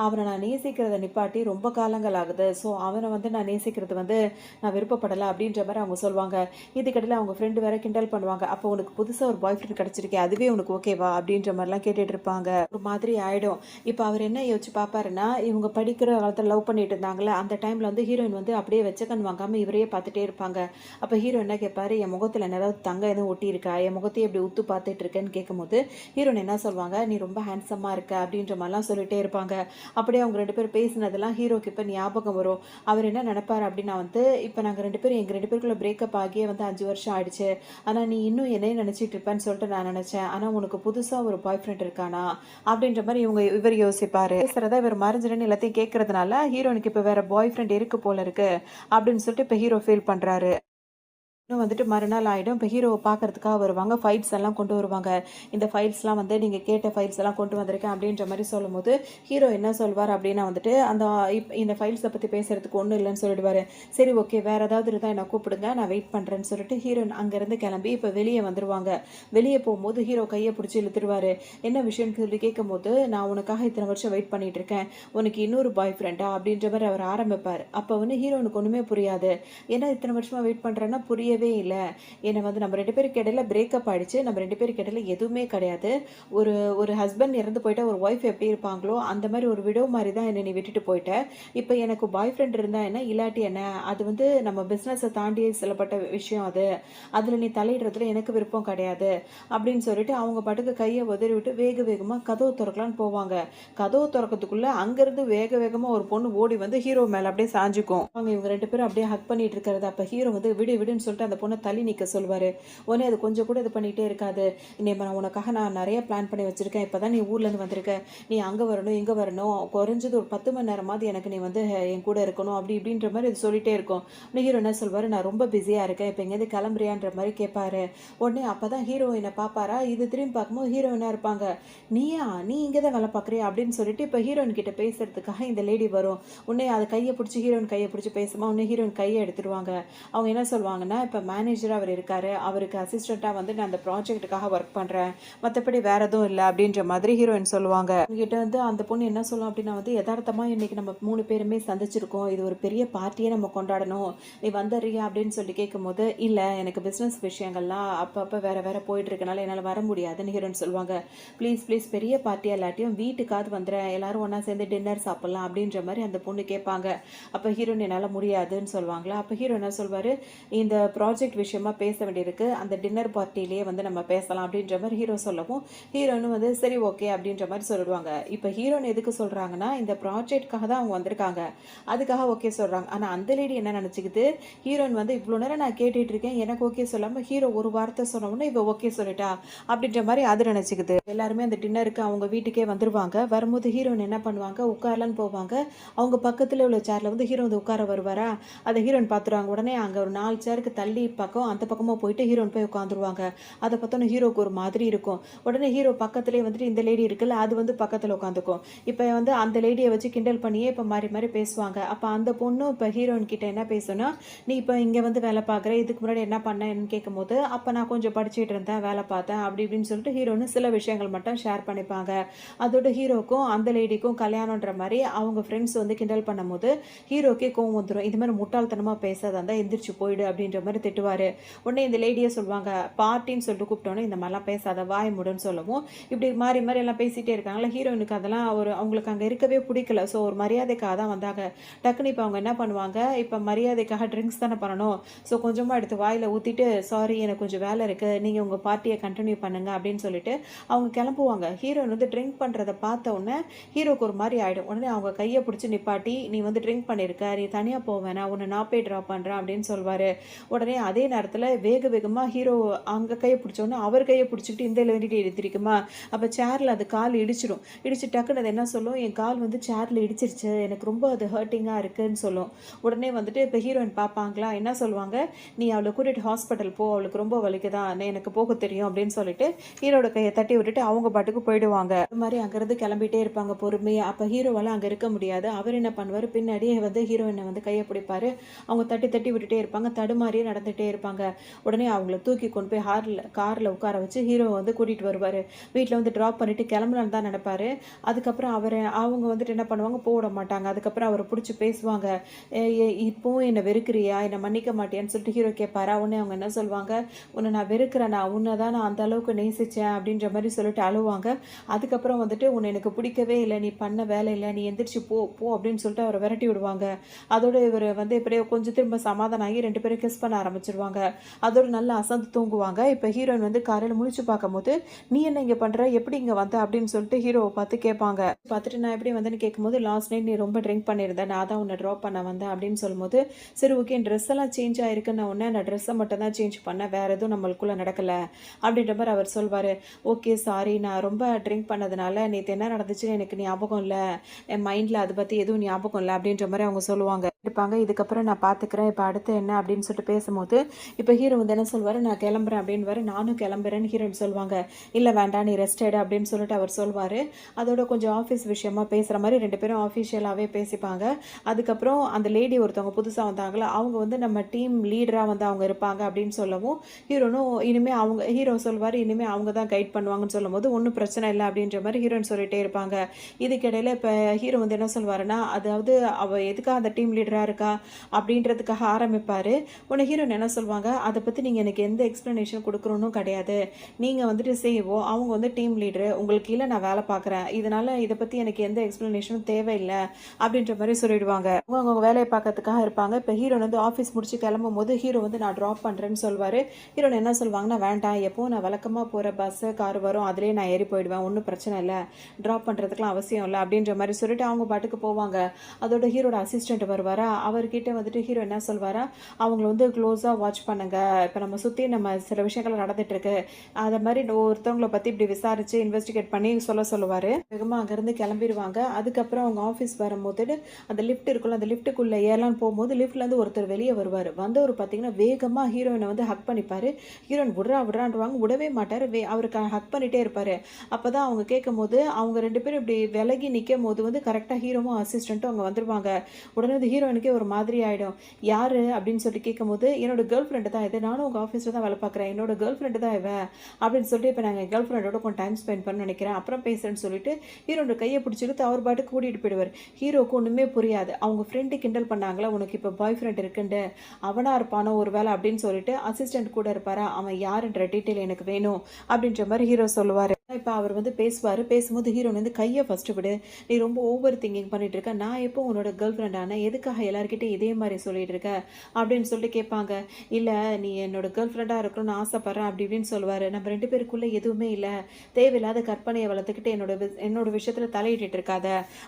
அவனை நான் நேசிக்கிறத நிப்பாட்டி ரொம்ப காலங்கள் ஆகுது. ஸோ அவனை வந்து நான் நேசிக்கிறது வந்து நான் விருப்பப்படலை அப்படின்ற மாதிரி அவங்க சொல்லுவாங்க. இதுக்கிடையில் அவங்க ஃப்ரெண்டு வேற கிண்டல் பண்ணுவாங்க. அப்போ உனக்கு புதுசாக ஒரு பாய் ஃப்ரெண்ட் கிடச்சிருக்கே, அதுவே உனக்கு ஓகேவா அப்படின்ற மாதிரிலாம் கேட்டுட்டு இருப்பாங்க. ஒரு மாதிரி ஆகிடும். இப்போ அவர் என்ன யோசிச்சு பார்ப்பாருன்னா, இவங்க படிக்கிற காலத்தில் லவ் பண்ணிட்டு இருந்தாங்களே, அந்த டைமில் வந்து ஹீரோயின் வந்து அப்படியே வச்சக்கன் வாங்காமல் இவரையே பார்த்துட்டே இருப்பாங்க. அப்போ ஹீரோ என்ன கேட்பாரு, என் முகத்தில் ஏதாவது தங்கம் எதுவும் ஒட்டி இருக்கா, என் முகத்தையே இப்படி உத்து பார்த்துட்டு இருக்கேன்னு கேட்கும்போது ஹீரோயின் என்ன சொல்லுவாங்க, நீ ரொம்ப ஹேண்ட்ஸமாக இருக்க அப்படின்ற மாதிரிலாம் சொல்லிட்டே இருப்பாங்க. அப்படியே அவங்க 2 பேரும் பேசினதெல்லாம் ஹீரோக்கு இப்போ ஞாபகம் வரும். அவர் என்ன நினைப்பார் அப்படின்னா வந்து, இப்போ நாங்கள் 2 பேரும் எங்கள் 2 பேருக்குள்ள பிரேக்கப் ஆகியே வந்து 5 வருஷம் ஆயிடுச்சு. ஆனால் நீ இன்னும் என்னையும் நினச்சிட்டு இருப்பேன்னு சொல்லிட்டு நான் நினச்சேன். ஆனால் உனக்கு புதுசாக ஒரு பாய் ஃப்ரெண்ட் இருக்கானா அப்படின்ற மாதிரி இவர் யோசிப்பார். பேசுகிறத இவர் மறைஞ்சிடன்னு எல்லாத்தையும் கேட்கறதுனால ஹீரோனுக்கு இப்போ வேற பாய் ஃப்ரெண்ட் இருக்கு போல இருக்கு அப்படின்னு சொல்லிட்டு இப்போ ஹீரோ ஃபீல் பண்ணுறாரு. இன்னும் வந்துட்டு மறுநாள் ஆகிடும். இப்போ ஹீரோவை பார்க்கறதுக்காக வருவாங்க. ஃபைல்ஸ் எல்லாம் கொண்டு வருவாங்க. இந்த ஃபைல்ஸ்லாம் வந்து நீங்கள் கேட்ட ஃபைல்ஸ் எல்லாம் கொண்டு வந்திருக்கேன் அப்படின்ற மாதிரி சொல்லும்போது ஹீரோ என்ன சொல்வார் அப்படின்னா வந்துட்டு, இந்த ஃபைல்ஸை பற்றி பேசுகிறதுக்கு ஒன்றும் இல்லைன்னு சொல்லிடுவார். சரி ஓகே, வேறு ஏதாவது இருந்தால் என்னை கூப்பிடுங்க, நான் வெயிட் பண்ணுறேன்னு சொல்லிட்டு ஹீரோயின் அங்கேருந்து கிளம்பி இப்போ வெளியே வந்துடுவாங்க. வெளியே போகும்போது ஹீரோ கையை பிடிச்சி இழுத்துருவார். என்ன விஷயம்னு சொல்லி கேட்கும்போது, நான் உனக்காக இத்தனை வருஷம் வெயிட் பண்ணிட்டு இருக்கேன், உனக்கு இன்னொரு பாய் ஃப்ரெண்டா அப்படின்ற மாதிரி அவர் ஆரம்பிப்பார். அப்போ வந்து ஹீரோனுக்கு ஒன்றுமே புரியாது. ஏன்னா இத்தனை வருஷமாக வெயிட் பண்ணுறேன்னா புரியவே இல்லை. ஏன்னா வந்து நம்ம 2 பேருக்கு இடையில பிரேக்கப் ஆயிடுச்சு, நம்ம 2 பேருக்கு இடையில எதுவுமே கிடையாது. ஒரு ஒரு ஹஸ்பண்ட் இறந்து போயிட்டா ஒரு ஒய்ஃப் எப்படி இருப்பாங்களோ அந்த மாதிரி ஒரு விடோ மாதிரி தான் என்னை நீ விட்டுட்டு போயிட்ட. இப்போ எனக்கு பாய் ஃப்ரெண்ட் இருந்தா என்ன, இல்லாட்டி என்ன, அது வந்து நம்ம பிஸ்னஸை தாண்டி சொல்லப்பட்ட விஷயம். அதில் நீ தலையிடுறதுல எனக்கு விருப்பம் கிடையாது அப்படின்னு சொல்லிட்டு அவங்க பாட்டுக்கு கையை உதறி விட்டு வேக வேகமாக கதவு திறக்கலான்னு போவாங்க. கதவு திறக்கிறதுக்குள்ள அங்கேருந்து வேக வேகமாக ஒரு பொண்ணு ஓடி வந்து ஹீரோ மேலே அப்படியே சாஞ்சுக்கும். அவங்க இவங்க 2 பேரும் அப்படியே ஹக் பண்ணிட்டு இருக்கிறது. அப்போ ஹீரோ வந்து விடு விடுன்னு சொல்லிட்டு அந்த பொண்ணை தள்ளி நிற்க சொல்வார். உடனே அது கொஞ்சம் கூட இது பண்ணிகிட்டே இருக்காது. நான் உனக்காக நான் நிறைய பிளான் பண்ணி வச்சுருக்கேன், இப்போ தான் நீ ஊர்லேருந்து வந்திருக்க, நீ அங்கே வரணும் இங்கே வரணும், குறைஞ்சது ஒரு 10 மணி நேரமாவது எனக்கு நீ வந்து என் கூட இருக்கணும் அப்படி இப்படின்ற மாதிரி இது சொல்லிகிட்டே இருக்கும். ஹீரோ என்ன சொல்வார், நான் ரொம்ப பிஸியாக இருக்கேன், இப்போ எங்கேயாவது கிளம்புறியான்ற மாதிரி கேட்பாரு. உடனே அப்போ தான் ஹீரோயினை பார்ப்பாரா. இது திரும்பி பார்க்கும்போது ஹீரோயினாக இருப்பாங்க. நீ இங்கே தான் வேலை பார்க்குறியா அப்படின்னு சொல்லிட்டு இப்போ ஹீரோயின் கிட்ட பேசுறதுக்காக இந்த லேடி வரும். உடனே அது கையை பிடிச்சி ஹீரோயின் கையை பிடிச்சி பேசுமா, உடனே ஹீரோயின் கையை எடுத்துடுவாங்க. அவங்க என்ன சொல்லுவாங்கன்னா, இப்போ மேனேஜராக அவர் இருக்காரு, அவருக்கு அசிஸ்டண்ட்டாக வந்து நான் அந்த ப்ராஜெக்ட்டுக்காக ஒர்க் பண்ணுறேன், மற்றபடி வேற எதுவும் இல்லை அப்படின்ற மாதிரி ஹீரோயின் சொல்லுவாங்க. உங்ககிட்ட வந்து அந்த பொண்ணு என்ன சொல்லும் அப்படின்னா வந்து, யதார்த்தமாக இன்னைக்கு நம்ம 3 பேருமே சந்திச்சிருக்கோம், இது ஒரு பெரிய பார்ட்டியே நம்ம கொண்டாடணும், நீ வந்துடுறியா அப்படின்னு சொல்லி கேட்கும்போது, இல்லை எனக்கு பிஸ்னஸ் விஷயங்கள்லாம் அப்பப்போ வேற போயிட்டு இருக்கனால என்னால் வர முடியாதுன்னு ஹீரோயின் சொல்லுவாங்க. ப்ளீஸ் பெரிய பார்ட்டியாக இல்லாட்டியும் வீட்டுக்காவது வந்துடுறேன், எல்லாரும் ஒன்றா சேர்ந்து டின்னர் சாப்பிட்லாம் அப்படின்ற மாதிரி அந்த பொண்ணு கேட்பாங்க. அப்போ ஹீரோயின் என்னால் முடியாதுன்னு சொல்லுவாங்களா. அப்போ ஹீரோ என்ன சொல்வார், இந்த ப்ராஜெக்ட் விஷயமா பேச வேண்டியிருக்கு, அந்த டின்னர் பார்ட்டிலேயே வந்து நம்ம பேசலாம் அப்படின்ற மாதிரி ஹீரோ சொல்லவும் ஹீரோனும் வந்து சரி ஓகே அப்படின்ற மாதிரி சொல்லிடுவாங்க. இப்போ ஹீரோன் எதுக்கு சொல்கிறாங்கன்னா, இந்த ப்ராஜெக்ட்காக தான் அவங்க வந்திருக்காங்க, அதுக்காக ஓகே சொல்கிறாங்க. ஆனால் அந்த லேடி என்ன நினச்சிக்குது, ஹீரோயின் வந்து இவ்வளோ நேரம் நான் கேட்டுட்டு இருக்கேன், எனக்கு ஓகே சொல்லாமல் ஹீரோ ஒரு வார்த்தை சொன்னோம்னா இவ ஓகே சொல்லிட்டா அப்படின்ற மாதிரி அது நினச்சிக்குது. எல்லாருமே அந்த டின்னருக்கு அவங்க வீட்டுக்கே வந்துருவாங்க. வரும்போது ஹீரோயின் என்ன பண்ணுவாங்க, உட்காரலான்னு போவாங்க. அவங்க பக்கத்தில் உள்ள சேரில் வந்து ஹீரோ வந்து உட்கார வருவாரா, அதை ஹீரோயின் பார்த்துருவாங்க. உடனே அங்கே ஒரு 4 சேருக்கு தள்ளி பக்கம் அந்த பக்கமாக போயிட்டு ஹீரோயின் போய் உட்காந்துருவாங்க. அதை பார்த்தோன்னா ஹீரோக்கு ஒரு மாதிரி இருக்கும். உடனே ஹீரோ பக்கத்துலேயே வந்துட்டு இந்த லேடி இருக்குல்ல, அது வந்து பக்கத்தில் உட்காந்துக்கும். இப்போ வந்து அந்த லேடியை வச்சு கிண்டல் பண்ணியே இப்போ மாறி மாறி பேசுவாங்க. அப்போ அந்த பொண்ணும் இப்போ ஹீரோயின் கிட்ட என்ன பேசுனா, நீ இப்போ இங்கே வந்து வேலை பார்க்குற, இதுக்கு முன்னாடி என்ன பண்ணேன்னு கேட்கும்போது, அப்போ நான் கொஞ்சம் படிச்சுட்டு இருந்தேன், வேலை பார்த்தேன் அப்படி இப்படின்னு சொல்லிட்டு ஹீரோன்னு சில விஷயங்கள் மட்டும் ஷேர் பண்ணிப்பாங்க. அதோட ஹீரோக்கும் அந்த லேடிக்கும் கல்யாணன்ற மாதிரி அவங்க ஃப்ரெண்ட்ஸ் வந்து கிண்டல் பண்ணும்போது ஹீரோக்கே கோவம் வந்துடும். இது மாதிரி முட்டாள்தனமாக பேசாத இருந்தால் எந்திரிச்சு போயிடு அப்படின்ற மாதிரி திட்டுவார். உடனே இந்த லேடியே சொல்லுவாங்க, பார்ட்டின்னு சொல்லிட்டு கூப்பிட்டோன்னே இந்த மாதிரிலாம் பேசாத வாய் மூடுன்னு சொல்லவும், இப்படி மாறி மாறி எல்லாம் பேசிகிட்டே இருக்காங்களா. ஹீரோயினுக்கு அதெல்லாம் அவங்களுக்கு அங்கே இருக்கவே பிடிக்கல. ஸோ ஒரு மரியாதைக்காக தான் வந்தாங்க. டக்குன்னு இப்போ அவங்க என்ன பண்ணுவாங்க, இப்போ மரியாதைக்காக ட்ரிங்க்ஸ் தானே பண்ணணும். ஸோ கொஞ்சமாக எடுத்து வாயில் ஊற்றிட்டு, சாரி எனக்கு கொஞ்சம் வேலை இருக்குது, நீங்கள் உங்கள் பார்ட்டியை கண்டினியூ பண்ணுங்க அப்படின்னு சொல்லிட்டு அவங்க கிளம்புவாங்க. ஹீரோயின் வந்து ட்ரிங்க் பண்ணுறதை பார்த்த உடனே ஹீரோக்கு ஒரு மாதிரி ஆகிடும். உடனே அவங்க கையை பிடிச்சி நிப்பாட்டி, நீ வந்து ட்ரிங்க் பண்ணியிருக்க, நீ தனியாக போவேனா, உன்னை நான் போய் ட்ராப் பண்ணுறேன் அப்படின்னு சொல்வார். உடனே அதே நேரத்தில் வேக வேகமாக ஹீரோ அங்கே கையை பிடிச்சோன்னே அவர் கையை பிடிச்சிக்கிட்டு இந்த வேண்டிட்டு எடுத்திருக்குமா, அப்போ சேரில் அது கால் இடிச்சிடும். இடிச்சு டக்குன்னு அது என்ன சொல்லும், என் கால் வந்து சேரில் இடிச்சிருச்சு, எனக்கு ரொம்ப அது ஹர்ட்டிங்காக இருக்குன்னு சொல்லும். உடனே வந்துட்டு இப்போ ஹீரோயின் பார்ப்பாங்களா, என்ன சொல்லுவாங்க, நீ அவளை கூட்டிகிட்டு ஹாஸ்பிட்டல் போ, அவளுக்கு ரொம்ப வலிக்குதான், எனக்கு போக தெரியும் அப்படின்னு சொல்லிட்டு ஹீரோட கையை தட்டி விட்டுட்டு அவங்க பாட்டுக்கு போயிடுவாங்க. இது மாதிரி அங்கேருந்து கிளம்பிட்டே இருப்பாங்க பொறுமையாக. அப்போ ஹீரோவால் அங்கே இருக்க முடியாது. அவர் என்ன பண்ணுவார், பின்னாடியே வந்து ஹீரோயினை வந்து கையை பிடிப்பார். அவங்க தட்டி தட்டி விட்டுட்டே இருப்பாங்க, தடுமாறியே நடந்துகிட்டே இருப்பாங்க. உடனே அவங்கள தூக்கி கொண்டு போய் காரில் உட்கார வச்சு ஹீரோவை வந்து கூட்டிகிட்டு வருவார். வீட்டில் வந்து ட்ராப் பண்ணிவிட்டு கிளம்பலான்னு தான் நினைப்பாரு. அதுக்கப்புறம் அவங்க வந்துட்டு என்ன பண்ணுவாங்க, போட மாட்டாங்க. அதுக்கப்புறம் அவரை பிடிச்சி பேசுவாங்க, இப்போவும் என்னை வெறுக்கிறியா, என்னை மன்னிக்க மாட்டியான்னு சொல்லிட்டு ஹீரோ கேட்பாரா. உடனே அவங்க என்ன சொல்லுவாங்க, உன்னை நான் வெறுக்கிறேன், நான் உன்னை தான் நான் அந்த அளவுக்கு நேசித்தேன் அப்படின்ற மாதிரி சொல்லிட்டு அழுவாங்க. அதுக்கப்புறம் வந்துட்டு உன்னை எனக்கு பிடிக்கவே இல்லை, நீ பண்ண வேலை இல்லை, நீ எந்திரிச்சு போ போ அப்படின்னு சொல்லிட்டு அவரை விரட்டி விடுவாங்க. அதோட இவர் வந்து இப்படியே கொஞ்சம் திரும்ப சமாதானம் ஆகி 2 பேரும் கிஸ் பண்ண ஆரம்பிச்சிருவாங்க. அதோட நல்லா அசந்து தூங்குவாங்க. இப்போ ஹீரோயின் வந்து காலையில் முழிச்சு பார்க்கும்போது, நீ என்ன இங்கே பண்ணுற, எப்படி இங்கே வந்த அப்படின்னு சொல்லிட்டு ஹீரோவை பார்த்து கேட்பாங்க. பார்த்துட்டு நான் எப்படி வந்தேன்னு கேட்கும்போது, லாஸ்ட் நைட் நீ ரொம்ப ட்ரிங்க் பண்ணியிருந்தேன், நான் தான் உன்னை ட்ராப் பண்ண வந்தேன் அப்படின்னு சொல்லும்போது, சரி ஓகே ட்ரெஸ் எல்லாம் சேஞ்ச் ஆகிருக்குன்னு உடனே நான் ட்ரெஸ்ஸை மட்டும் தான் சேஞ்ச் பண்ணேன், வேறு எதுவும் நம்மளுக்குள்ளே நடக்கலை அப்படின்ற மாதிரி அவர் சொல்வார். ஓகே சாரி, நான் ரொம்ப ட்ரிங்க் பண்ணதுனால நேற்று என்ன நடந்துச்சுன்னு எனக்கு ஞாபகம் இல்லை, என் மைண்டில் அதை பற்றி எதுவும் ஞாபகம் இல்லை அப்படின்ற மாதிரி அவங்க சொல்லுவாங்க இருப்பாங்க. இதுக்கப்புறம் நான் பார்த்துக்கிறேன், இப்போ அடுத்து என்ன அப்படின்னு சொல்லிட்டு பேசும்போது, இப்போ ஹீரோ வந்து என்ன சொல்வார், நான் கிளம்புறேன் அப்படின்னு நானும் கிளம்புறேன்னு ஹீரோன்னு சொல்லுவாங்க. இல்லை வேண்டாம் நீ ரெஸ்ட் எடு அப்படின்னு சொல்லிட்டு அவர் சொல்வார். அதோட கொஞ்சம் ஆஃபீஸ் விஷயமா பேசுகிற மாதிரி 2 பேரும் ஆஃபீஷியலாகவே பேசிப்பாங்க. அதுக்கப்புறம் அந்த லேடி ஒருத்தவங்க புதுசாக வந்தாங்களா, அவங்க வந்து நம்ம டீம் லீடராக வந்து அவங்க இருப்பாங்க அப்படின்னு சொல்லவும், இனிமேல் ஹீரோ சொல்வார், இனிமேல் அவங்க தான் கைட் பண்ணுவாங்கன்னு சொல்லும்போது, ஒன்றும் பிரச்சனை இல்லை அப்படின்ற மாதிரி ஹீரோயின் சொல்லிகிட்டே இருப்பாங்க. இதுக்கிடையில் இப்போ ஹீரோ வந்து என்ன சொல்வாருன்னா, அதாவது அவள் எதுக்காக அந்த டீம் லீடராக இருக்கா அப்படின்றதுக்காக ஆரம்பிப்பார். உன்னை ஹீரோயின் என்ன சொல்லுவாங்க, அதை பற்றி நீங்கள் எனக்கு எந்த எக்ஸ்ப்ளனேஷன் கொடுக்குறோன்னு கிடையாது, நீங்கள் வந்துட்டு செய்வோம், அவங்க வந்து டீம் லீடரு, உங்களுக்கு கீழே நான் வேலை பார்க்குறேன், இதனால் இதை பற்றி எனக்கு எந்த எக்ஸ்ப்ளனேஷனும் தேவையில்லை அப்படின்ற மாதிரி சொல்லிடுவாங்க. அவங்க வேலையை பார்க்கறதுக்காக இருப்பாங்க. இப்போ ஹீரோன் வந்து ஆஃபீஸ் முடிச்சு கிளம்பும் போது ஹீரோ வந்து நான் ட்ராப் பண்ணுறேன்னு சொல்வார். ஹீரோன் என்ன சொல்லுவாங்கன்னா, வேண்டாம், எப்போ நான் வழக்கமாக போகிற பஸ்ஸு கார் வரும், அதிலே நான் ஏறி போயிடுவேன், ஒன்றும் பிரச்சனை இல்லை, ட்ராப் பண்ணுறதுக்குலாம் அவசியம் இல்லை அப்படின்ற மாதிரி சொல்லிட்டு அவங்க பாட்டுக்கு போவாங்க. அதோட ஹீரோட அசிஸ்டண்ட் வருவாரா, அவர்கிட்ட வந்துட்டு ஹீரோ என்ன சொல்வாரா, அவங்கள வந்து க்ளோஸாக வாட்ச் பண்ணுங்க, இப்போ நம்ம சுற்றி நம்ம சில விஷயங்கள் நடந்துகிட்ருக்கு, அதை மாதிரி ஒருத்தவங்களை பற்றி இப்படி விசாரித்து இன்வெஸ்டிகேட் பண்ணி சொல்லுவார். வேகமாக அங்கேருந்து கிளம்பிடுவாங்க. அதுக்கப்புறம் அவங்க ஆஃபீஸ் வரும்போது அந்த லிஃப்ட் இருக்குல்ல, அந்த லிஃப்ட்டுக்குள்ளே ஏறலான்னு போகும்போது லிஃப்ட்லேருந்து ஒருத்தர் வெளியே வருவார். வந்தவர் பார்த்தீங்கன்னா வேகமாக ஹீரோயினை வந்து ஹக் பண்ணிப்பார். ஹீரோயின் விட்றான்றவாங்க, விடவே மாட்டார், அவருக்கு ஹக் பண்ணிகிட்டே இருப்பார். அப்போ தான் அவங்க கேட்கும் போது, அவங்க 2 பேரும் இப்படி விலகி நிற்கும் போது வந்து கரெக்டாக ஹீரோவும் அசிஸ்டண்ட்டும் அங்கே வந்துடுவாங்க. உடனே வந்து ஹீரோயினுக்கே ஒரு மாதிரி ஆகிடும். யார் அப்படின்னு சொல்லிட்டு கேட்கும்போது, என்னோட கேர்ள் ஃப்ரெண்டு தான் இது, நானும் உங்கள் ஆஃபீஸில் தான் வேலை பார்க்குறேன், என்னோட கேர்ள் ஃப்ரெண்டு தான் இவன் அப்படின்னு சொல்லிட்டு, இப்போ நாங்கள் கேர்ள் ஃப்ரெண்டோட கொஞ்சம் டைம் ஸ்பெண்ட் பண்ண நினைக்கிறேன், அப்புறம் பேசுகிறேன்னு சொல்லிட்டு ஹீரோட கையை பிடிச்சிட்டு அவர் பாட்டு கூட்டிகிட்டு போயிடுவார். ஹீரோக்கு ஒன்றுமே புரியாது. அவங்க ஃப்ரெண்டு கிண்டல் பண்ணாங்களா, உனக்கு இப்போ பாய் ஃப்ரெண்ட் இருக்குண்டு, அவனாக இருப்பானோ ஒரு வேலை அப்படின்னு சொல்லிட்டு அசிஸ்டண்ட் கூட இருப்பாரா, அவன் யாருன்ற டீட்டெயில் எனக்கு வேணும் அப்படின்ற மாதிரி ஹீரோ சொல்லுவார். இப்போ அவர் வந்து பேசும்போது ஹீரோன் வந்து கையை ஃபஸ்ட்டு விடு, நீ ரொம்ப ஓவர் திங்கிங் பண்ணிட்டு இருக்க, நான் எப்போ உன்னோட கேர்ள் ஃப்ரெண்டான, எதுக்காக எல்லாருக்கிட்டையும் இதே மாதிரி சொல்லிட்டு இருக்க அப்படின்னு சொல்லிட்டு கேட்பாங்க. இல்லை நீ என்னோட கேர்ள் ஃப்ரெண்டாக இருக்கணும்னு ஆசைப்பட்றேன் அப்படி இப்படின்னு சொல்லுவார். நம்ம 2 பேருக்குள்ளே எதுவுமே இல்லை, தேவையில்லாத கற்பனையை வளர்த்துக்கிட்டு என்னோட விஷயத்தில் தலையிட்டு இருக்காத